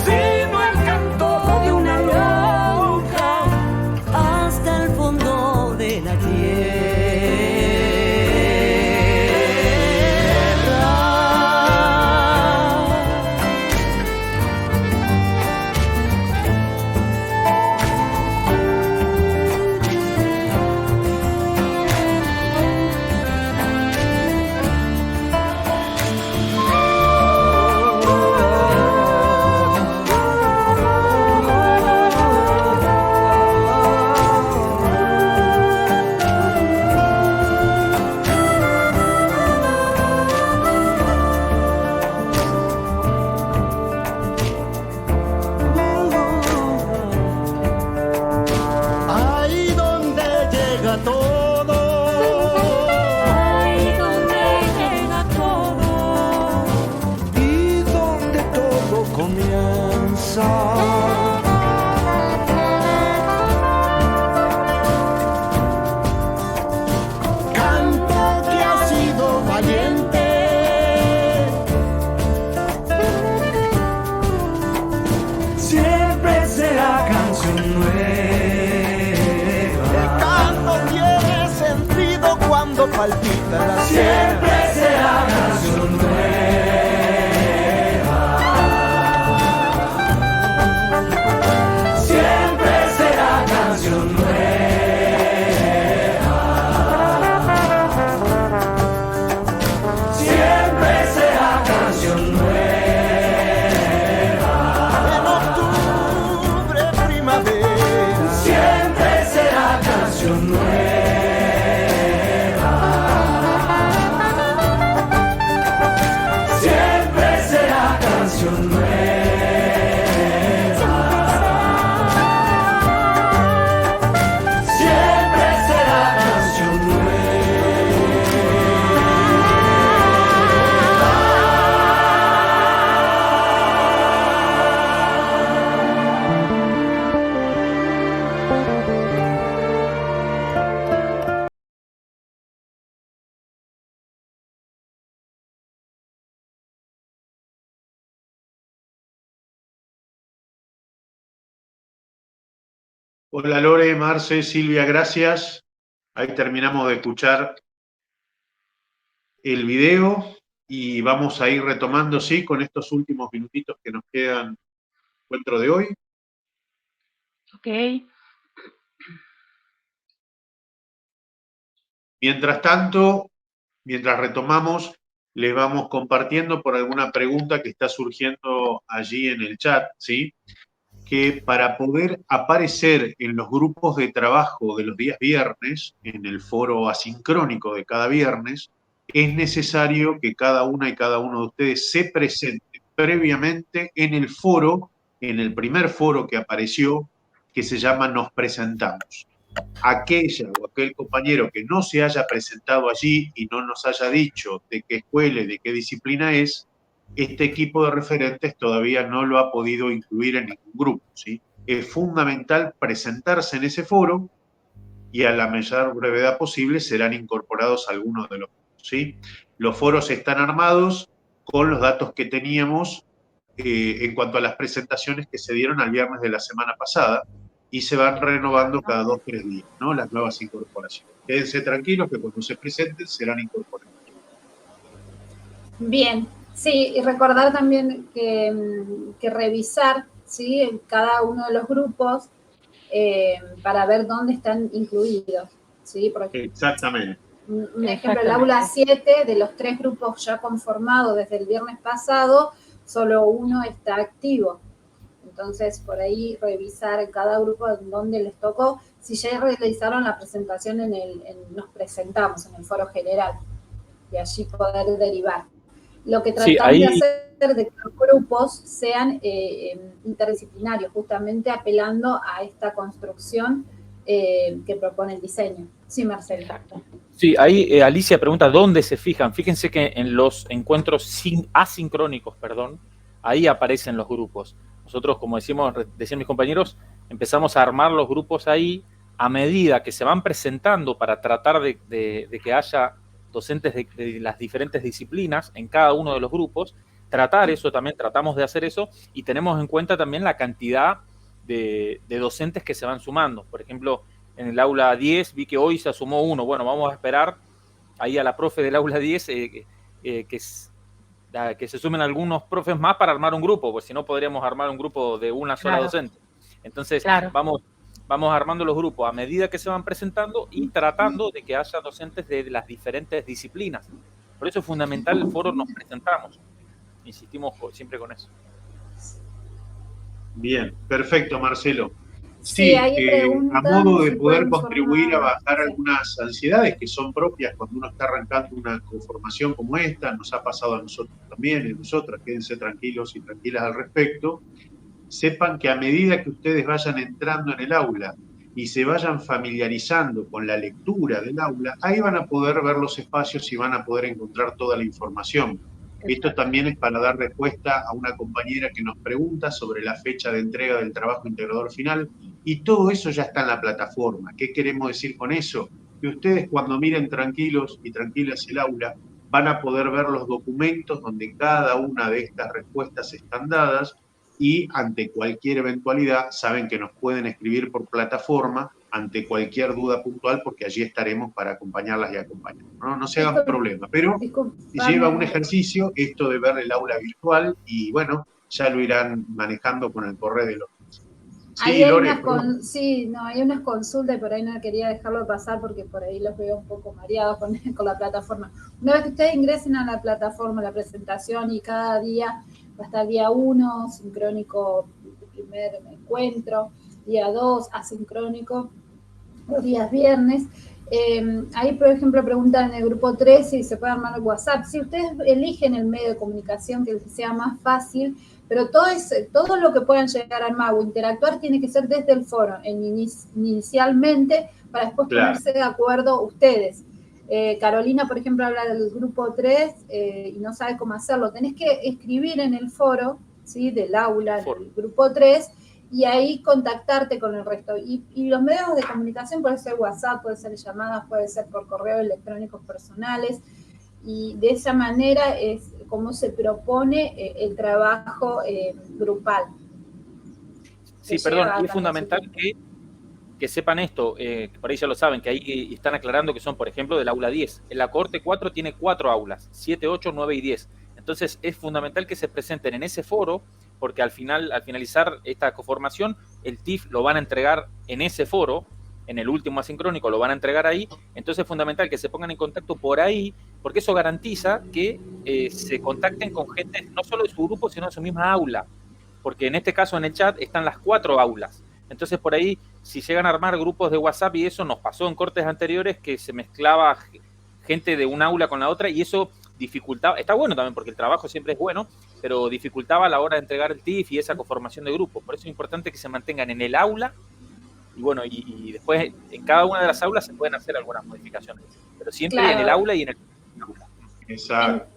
sino el canto de una lonja Hasta el fondo de la ahí donde llega todo, Ahí donde llega todo, y donde todo comienza. Canto que ha sido valiente, siempre será canción nueva. El canto tiene sentido cuando palpita la siempre será canción nueva. Siempre será canción nueva. Siempre será canción nueva. En octubre, primavera, siempre será canción nueva. Hola Lore, Marce, Silvia, gracias. Ahí terminamos de escuchar el video y vamos a ir retomando, sí, con estos últimos minutitos que nos quedan del encuentro de hoy. Ok. Mientras tanto, mientras retomamos, les vamos compartiendo por alguna pregunta que está surgiendo allí en el chat, ¿sí? Que para poder aparecer en los grupos de trabajo de los días viernes, en el foro asincrónico de cada viernes, es necesario que cada una y cada uno de ustedes se presente previamente en el foro, en el primer foro que apareció, que se llama Nos Presentamos. Aquella o aquel compañero que no se haya presentado allí y no nos haya dicho de qué escuela y de qué disciplina es, este equipo de referentes todavía no lo ha podido incluir en ningún grupo, ¿sí? Es fundamental presentarse en ese foro y a la mayor brevedad posible serán incorporados algunos de los grupos, ¿sí? Los foros están armados con los datos que teníamos en cuanto a las presentaciones que se dieron al viernes de la semana pasada y se van renovando cada 2 o 3 días, ¿no? Las nuevas incorporaciones. Quédense tranquilos que cuando se presenten serán incorporados. Bien, sí, y recordar también que revisar, ¿sí?, en cada uno de los grupos para ver dónde están incluidos, ¿sí? Porque, exactamente. Un ejemplo, el aula 7, de los 3 grupos ya conformados desde el viernes pasado, solo uno está activo. Entonces, por ahí revisar en cada grupo en dónde les tocó. Si ya realizaron la presentación nos presentamos en el foro general y allí poder derivar. Lo que tratamos de hacer de que los grupos sean interdisciplinarios, justamente apelando a esta construcción que propone el diseño. Sí, Marcelo. Exacto. Sí, ahí Alicia pregunta dónde se fijan. Fíjense que en los encuentros asincrónicos, ahí aparecen los grupos. Nosotros, como decían mis compañeros, empezamos a armar los grupos ahí a medida que se van presentando para tratar de que haya docentes de las diferentes disciplinas en cada uno de los grupos. Tratamos de hacer eso y tenemos en cuenta también la cantidad de docentes que se van sumando. Por ejemplo, en el aula 10 vi que hoy se sumó uno. Bueno, vamos a esperar ahí a la profe del aula 10 que se sumen algunos profes más para armar un grupo, pues si no podríamos armar un grupo de una sola docente. Entonces, vamos armando los grupos a medida que se van presentando y tratando de que haya docentes de las diferentes disciplinas. Por eso es fundamental el foro Nos Presentamos. Insistimos siempre con eso. Bien, perfecto, Marcelo. Sí, a modo de poder contribuir a bajar algunas ansiedades que son propias cuando uno está arrancando una conformación como esta, nos ha pasado a nosotros también, y a nosotras, quédense tranquilos y tranquilas al respecto, sepan que a medida que ustedes vayan entrando en el aula y se vayan familiarizando con la lectura del aula, ahí van a poder ver los espacios y van a poder encontrar toda la información. Esto también es para dar respuesta a una compañera que nos pregunta sobre la fecha de entrega del trabajo integrador final, y todo eso ya está en la plataforma. ¿Qué queremos decir con eso? Que ustedes cuando miren tranquilos y tranquilas el aula, van a poder ver los documentos donde cada una de estas respuestas están dadas, y ante cualquier eventualidad saben que nos pueden escribir por plataforma ante cualquier duda puntual, porque allí estaremos para acompañarlas y acompañarlas. No se hagan problema, pero lleva un ejercicio esto de ver el aula virtual y bueno, ya lo irán manejando con el correo de los... Sí, hay unas consultas y por ahí no quería dejarlo pasar porque por ahí los veo un poco mareados con la plataforma. Una vez que ustedes ingresen a la plataforma, la presentación, y cada día va a estar día 1, sincrónico, primer encuentro, día 2, asincrónico, los días viernes. Ahí, por ejemplo, preguntan en el grupo 3 si se puede armar el WhatsApp. Si ustedes eligen el medio de comunicación que les sea más fácil, pero todo lo que puedan llegar a armar o interactuar tiene que ser desde el foro, inicialmente, para después ponerse de acuerdo ustedes. Carolina, por ejemplo, habla del grupo 3 y no sabe cómo hacerlo. Tenés que escribir en el foro, ¿sí?, del aula, del grupo 3, y ahí contactarte con el resto. Y los medios de comunicación puede ser WhatsApp, puede ser llamadas, puede ser por correo electrónicos personales, y de esa manera es como se propone el trabajo grupal. Sí, perdón, y es fundamental que que sepan esto, que por ahí ya lo saben, que ahí están aclarando que son, por ejemplo, del aula 10. En la cohorte 4 tiene 4 aulas, 7, 8, 9 y 10. Entonces es fundamental que se presenten en ese foro, porque al finalizar esta coformación, el TIF lo van a entregar en ese foro, en el último asincrónico lo van a entregar ahí. Entonces es fundamental que se pongan en contacto por ahí, porque eso garantiza que se contacten con gente no solo de su grupo, sino de su misma aula. Porque en este caso en el chat están las 4 aulas. Entonces por ahí, si llegan a armar grupos de WhatsApp, y eso nos pasó en cortes anteriores, que se mezclaba gente de una aula con la otra, y eso dificultaba, está bueno también porque el trabajo siempre es bueno, pero dificultaba a la hora de entregar el TIF y esa conformación de grupo. Por eso es importante que se mantengan en el aula, y bueno, y después en cada una de las aulas se pueden hacer algunas modificaciones, pero siempre en el aula y en el aula. Exacto.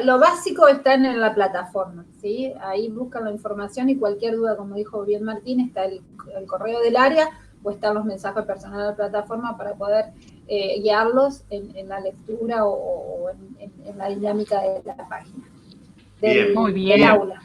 Lo básico está en la plataforma, ¿sí? Ahí buscan la información y cualquier duda, como dijo bien Martín, está el correo del área o están los mensajes personales de la plataforma para poder guiarlos en la lectura o en la dinámica de la página. Del aula.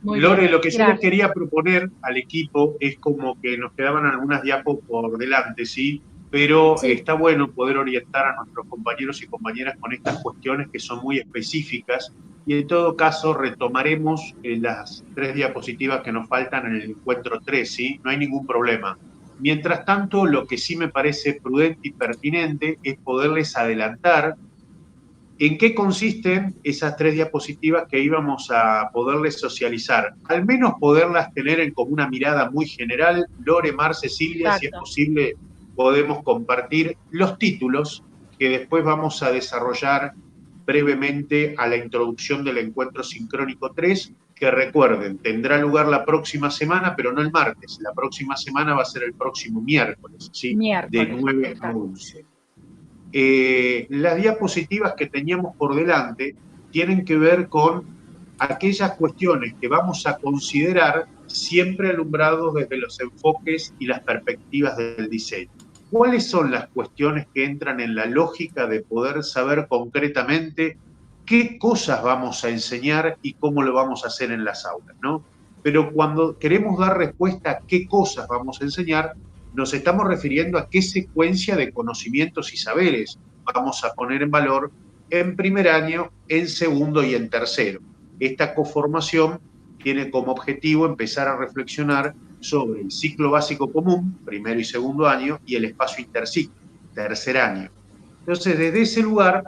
Lore, lo que yo les quería proponer al equipo es como que nos quedaban algunas diapos por delante, ¿sí? Pero está bueno poder orientar a nuestros compañeros y compañeras con estas cuestiones que son muy específicas, y en todo caso retomaremos las 3 diapositivas que nos faltan en el encuentro 3, ¿sí? No hay ningún problema. Mientras tanto, lo que sí me parece prudente y pertinente es poderles adelantar en qué consisten esas 3 diapositivas que íbamos a poderles socializar. Al menos poderlas tener en como una mirada muy general. Lore, Mar, Cecilia, si es posible, podemos compartir los títulos que después vamos a desarrollar brevemente a la introducción del encuentro sincrónico 3, que recuerden, tendrá lugar la próxima semana, pero no el martes. La próxima semana va a ser el próximo miércoles, ¿sí? De 9 a 11. Las diapositivas que teníamos por delante tienen que ver con aquellas cuestiones que vamos a considerar siempre alumbrados desde los enfoques y las perspectivas del diseño. ¿Cuáles son las cuestiones que entran en la lógica de poder saber concretamente qué cosas vamos a enseñar y cómo lo vamos a hacer en las aulas, ¿no? Pero cuando queremos dar respuesta a qué cosas vamos a enseñar, nos estamos refiriendo a qué secuencia de conocimientos y saberes vamos a poner en valor en primer año, en segundo y en tercero. Esta coformación tiene como objetivo empezar a reflexionar sobre el ciclo básico común, primero y segundo año, y el espacio interciclo, tercer año. Entonces, desde ese lugar,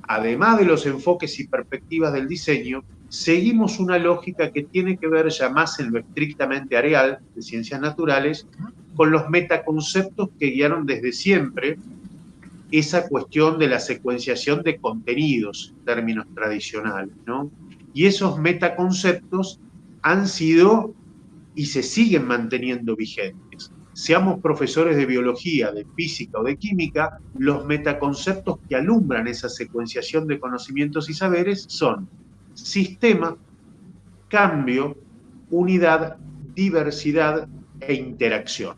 además de los enfoques y perspectivas del diseño, seguimos una lógica que tiene que ver ya más en lo estrictamente areal, de ciencias naturales, con los metaconceptos que guiaron desde siempre esa cuestión de la secuenciación de contenidos, términos tradicionales, ¿no? Y esos metaconceptos han sido y se siguen manteniendo vigentes. Seamos profesores de biología, de física o de química, los metaconceptos que alumbran esa secuenciación de conocimientos y saberes son sistema, cambio, unidad, diversidad e interacción.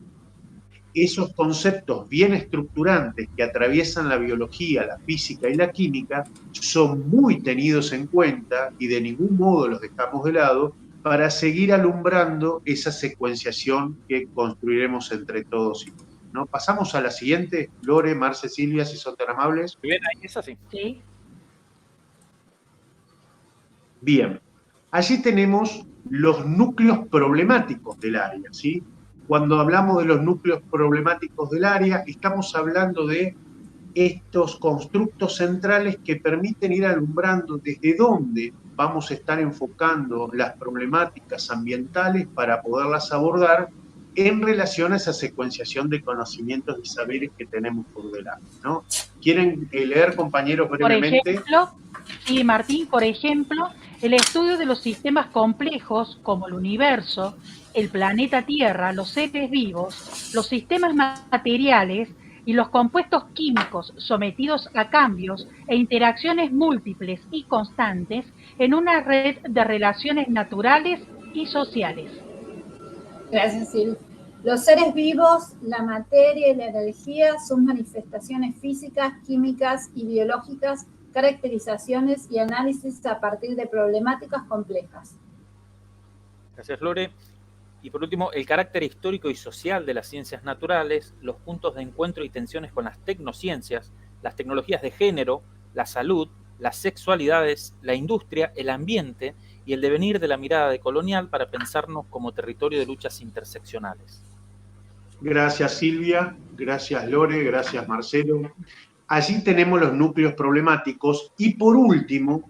Esos conceptos bien estructurantes que atraviesan la biología, la física y la química son muy tenidos en cuenta y de ningún modo los dejamos de lado para seguir alumbrando esa secuenciación que construiremos entre todos y todos, ¿no? Pasamos a la siguiente. Lore, Mar, Cecilia, si son tan amables. Bien, ahí es así. Sí. Bien, allí tenemos los núcleos problemáticos del área, ¿sí? Cuando hablamos de los núcleos problemáticos del área, estamos hablando de estos constructos centrales que permiten ir alumbrando desde dónde vamos a estar enfocando las problemáticas ambientales para poderlas abordar en relación a esa secuenciación de conocimientos y saberes que tenemos por delante, ¿no? ¿Quieren leer, compañeros, brevemente? Por ejemplo, sí, Martín, por ejemplo, el estudio de los sistemas complejos como el universo, el planeta Tierra, los seres vivos, los sistemas materiales y los compuestos químicos sometidos a cambios e interacciones múltiples y constantes en una red de relaciones naturales y sociales. Gracias, Sil. Los seres vivos, la materia y la energía son manifestaciones físicas, químicas y biológicas, caracterizaciones y análisis a partir de problemáticas complejas. Gracias, Lore. Y por último, el carácter histórico y social de las ciencias naturales, los puntos de encuentro y tensiones con las tecnociencias, las tecnologías de género, la salud, las sexualidades, la industria, el ambiente y el devenir de la mirada decolonial para pensarnos como territorio de luchas interseccionales. Gracias Silvia, gracias Lore, gracias Marcelo. Allí tenemos los núcleos problemáticos y por último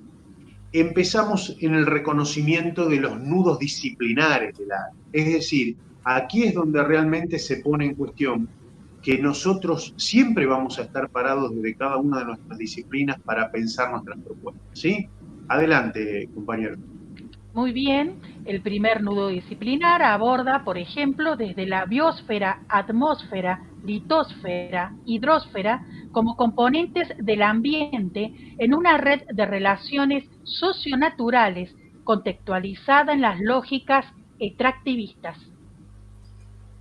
empezamos en el reconocimiento de los nudos disciplinares del área. Es decir, aquí es donde realmente se pone en cuestión que nosotros siempre vamos a estar parados desde cada una de nuestras disciplinas para pensar nuestras propuestas. ¿Sí? Adelante, compañero. Muy bien, el primer nudo disciplinar aborda, por ejemplo, desde la biosfera, atmósfera, litosfera, hidrosfera, como componentes del ambiente en una red de relaciones socionaturales contextualizada en las lógicas extractivistas.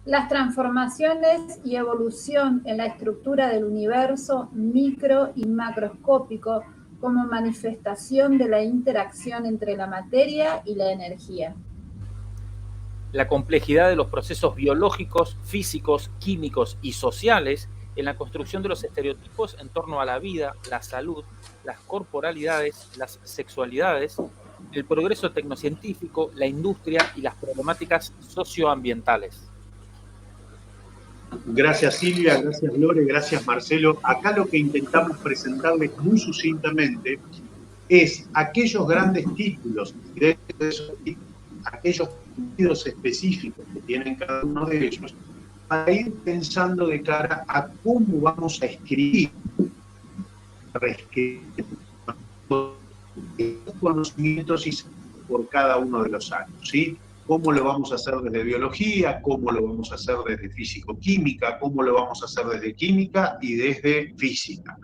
Las transformaciones y evolución en la estructura del universo micro y macroscópico como manifestación de la interacción entre la materia y la energía. La complejidad de los procesos biológicos, físicos, químicos y sociales en la construcción de los estereotipos en torno a la vida, la salud, las corporalidades, las sexualidades, el progreso tecnocientífico, la industria y las problemáticas socioambientales. Gracias Silvia, gracias Lore, gracias Marcelo. Acá lo que intentamos presentarles muy sucintamente es aquellos grandes títulos, de esos títulos, aquellos sentidos específicos que tienen cada uno de ellos, para ir pensando de cara a cómo vamos a escribir, reescribir estos conocimientos y por cada uno de los años, ¿sí? Cómo lo vamos a hacer desde biología, cómo lo vamos a hacer desde físico-química, cómo lo vamos a hacer desde química y desde física.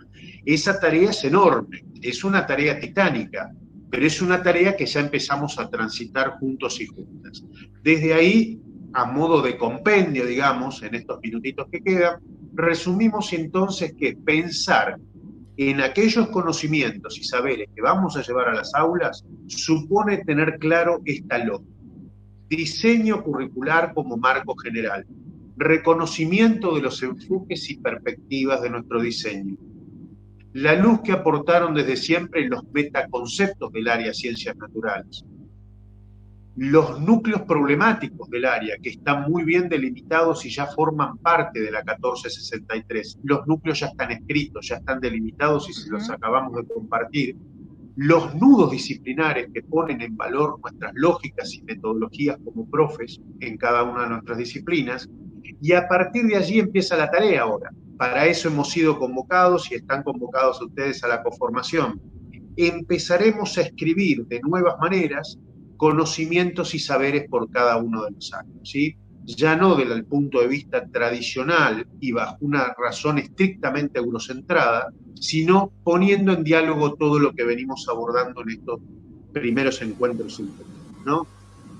Esa tarea es enorme, es una tarea titánica, pero es una tarea que ya empezamos a transitar juntos y juntas. Desde ahí, a modo de compendio, digamos, en estos minutitos que quedan, resumimos entonces que pensar en aquellos conocimientos y saberes que vamos a llevar a las aulas supone tener claro esta lógica. Diseño curricular como marco general, reconocimiento de los enfoques y perspectivas de nuestro diseño, la luz que aportaron desde siempre los metaconceptos del área Ciencias Naturales, los núcleos problemáticos del área que están muy bien delimitados y ya forman parte de la 1463, los núcleos ya están escritos, ya están delimitados y se los acabamos de compartir, los nudos disciplinares que ponen en valor nuestras lógicas y metodologías como profes en cada una de nuestras disciplinas, y a partir de allí empieza la tarea ahora. Para eso hemos sido convocados y están convocados ustedes a la coformación. Empezaremos a escribir de nuevas maneras conocimientos y saberes por cada uno de los años, ¿sí? Ya no desde el punto de vista tradicional y bajo una razón estrictamente eurocentrada, sino poniendo en diálogo todo lo que venimos abordando en estos primeros encuentros, ¿no?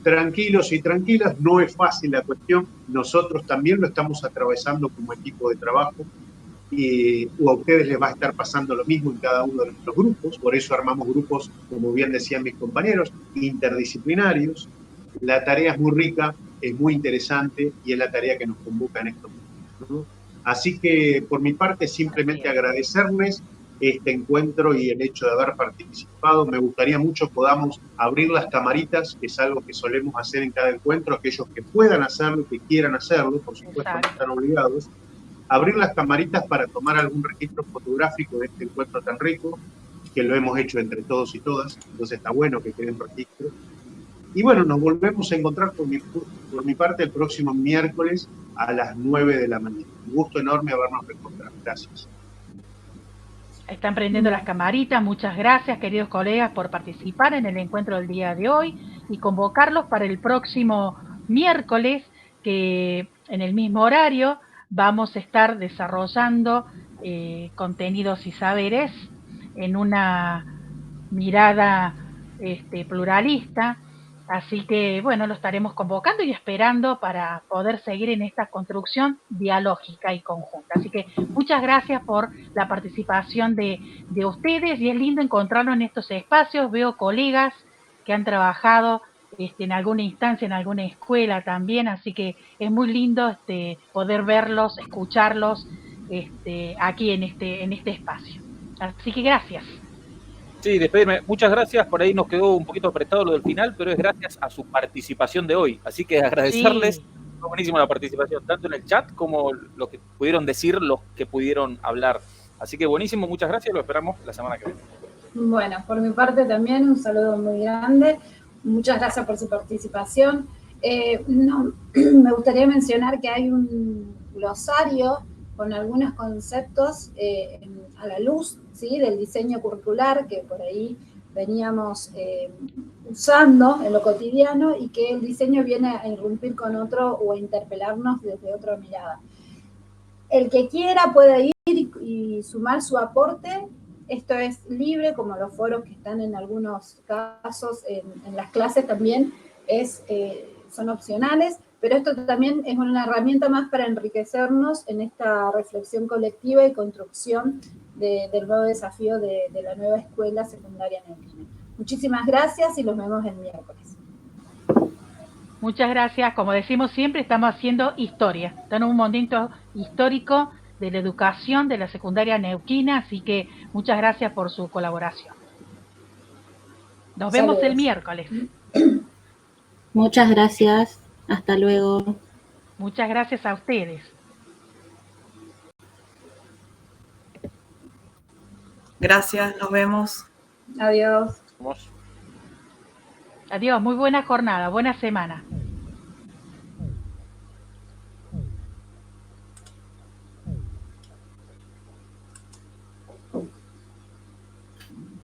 Tranquilos y tranquilas, no es fácil la cuestión, nosotros también lo estamos atravesando como equipo de trabajo, o a ustedes les va a estar pasando lo mismo en cada uno de nuestros grupos, por eso armamos grupos, como bien decían mis compañeros, interdisciplinarios. La tarea es muy rica, es muy interesante y es la tarea que nos convoca en estos momentos, ¿no? Así que por mi parte simplemente agradecerles este encuentro y el hecho de haber participado. Me gustaría mucho podamos abrir las camaritas, que es algo que solemos hacer en cada encuentro, aquellos que puedan hacerlo, que quieran hacerlo, por supuesto no están obligados, abrir las camaritas para tomar algún registro fotográfico de este encuentro tan rico, que lo hemos hecho entre todos y todas, entonces está bueno que queden registros. Y bueno, nos volvemos a encontrar por mi parte el próximo miércoles a las 9 de la mañana. Un gusto enorme habernos reencontrado. Gracias. Están prendiendo las camaritas. Muchas gracias, queridos colegas, por participar en el encuentro del día de hoy y convocarlos para el próximo miércoles, que en el mismo horario vamos a estar desarrollando contenidos y saberes en una mirada pluralista. Así que, bueno, lo estaremos convocando y esperando para poder seguir en esta construcción dialógica y conjunta. Así que muchas gracias por la participación de ustedes y es lindo encontrarnos en estos espacios. Veo colegas que han trabajado en alguna instancia, en alguna escuela también, así que es muy lindo poder verlos, escucharlos aquí en este espacio. Así que gracias. Sí, despedirme. Muchas gracias. Por ahí nos quedó un poquito apretado lo del final, pero es gracias a su participación de hoy. Así que agradecerles. Sí. Fue buenísima la participación, tanto en el chat como lo que pudieron decir, los que pudieron hablar. Así que buenísimo, muchas gracias. Lo esperamos la semana que viene. Bueno, por mi parte también un saludo muy grande. Muchas gracias por su participación. Me gustaría mencionar que hay un glosario con algunos conceptos a la luz, ¿sí?, del diseño curricular que por ahí veníamos usando en lo cotidiano y que el diseño viene a irrumpir con otro o a interpelarnos desde otra mirada. El que quiera puede ir y sumar su aporte. Esto es libre, como los foros que están en algunos casos en las clases también son opcionales, pero esto también es una herramienta más para enriquecernos en esta reflexión colectiva y construcción del nuevo desafío de la nueva escuela secundaria neuquina. Muchísimas gracias y los vemos el miércoles. Muchas gracias. Como decimos siempre, estamos haciendo historia. Está en un momento histórico de la educación de la secundaria neuquina, así que muchas gracias por su colaboración. Nos vemos el miércoles. Muchas gracias. Hasta luego. Muchas gracias a ustedes. Gracias, nos vemos. Adiós. Adiós, muy buena jornada, buena semana.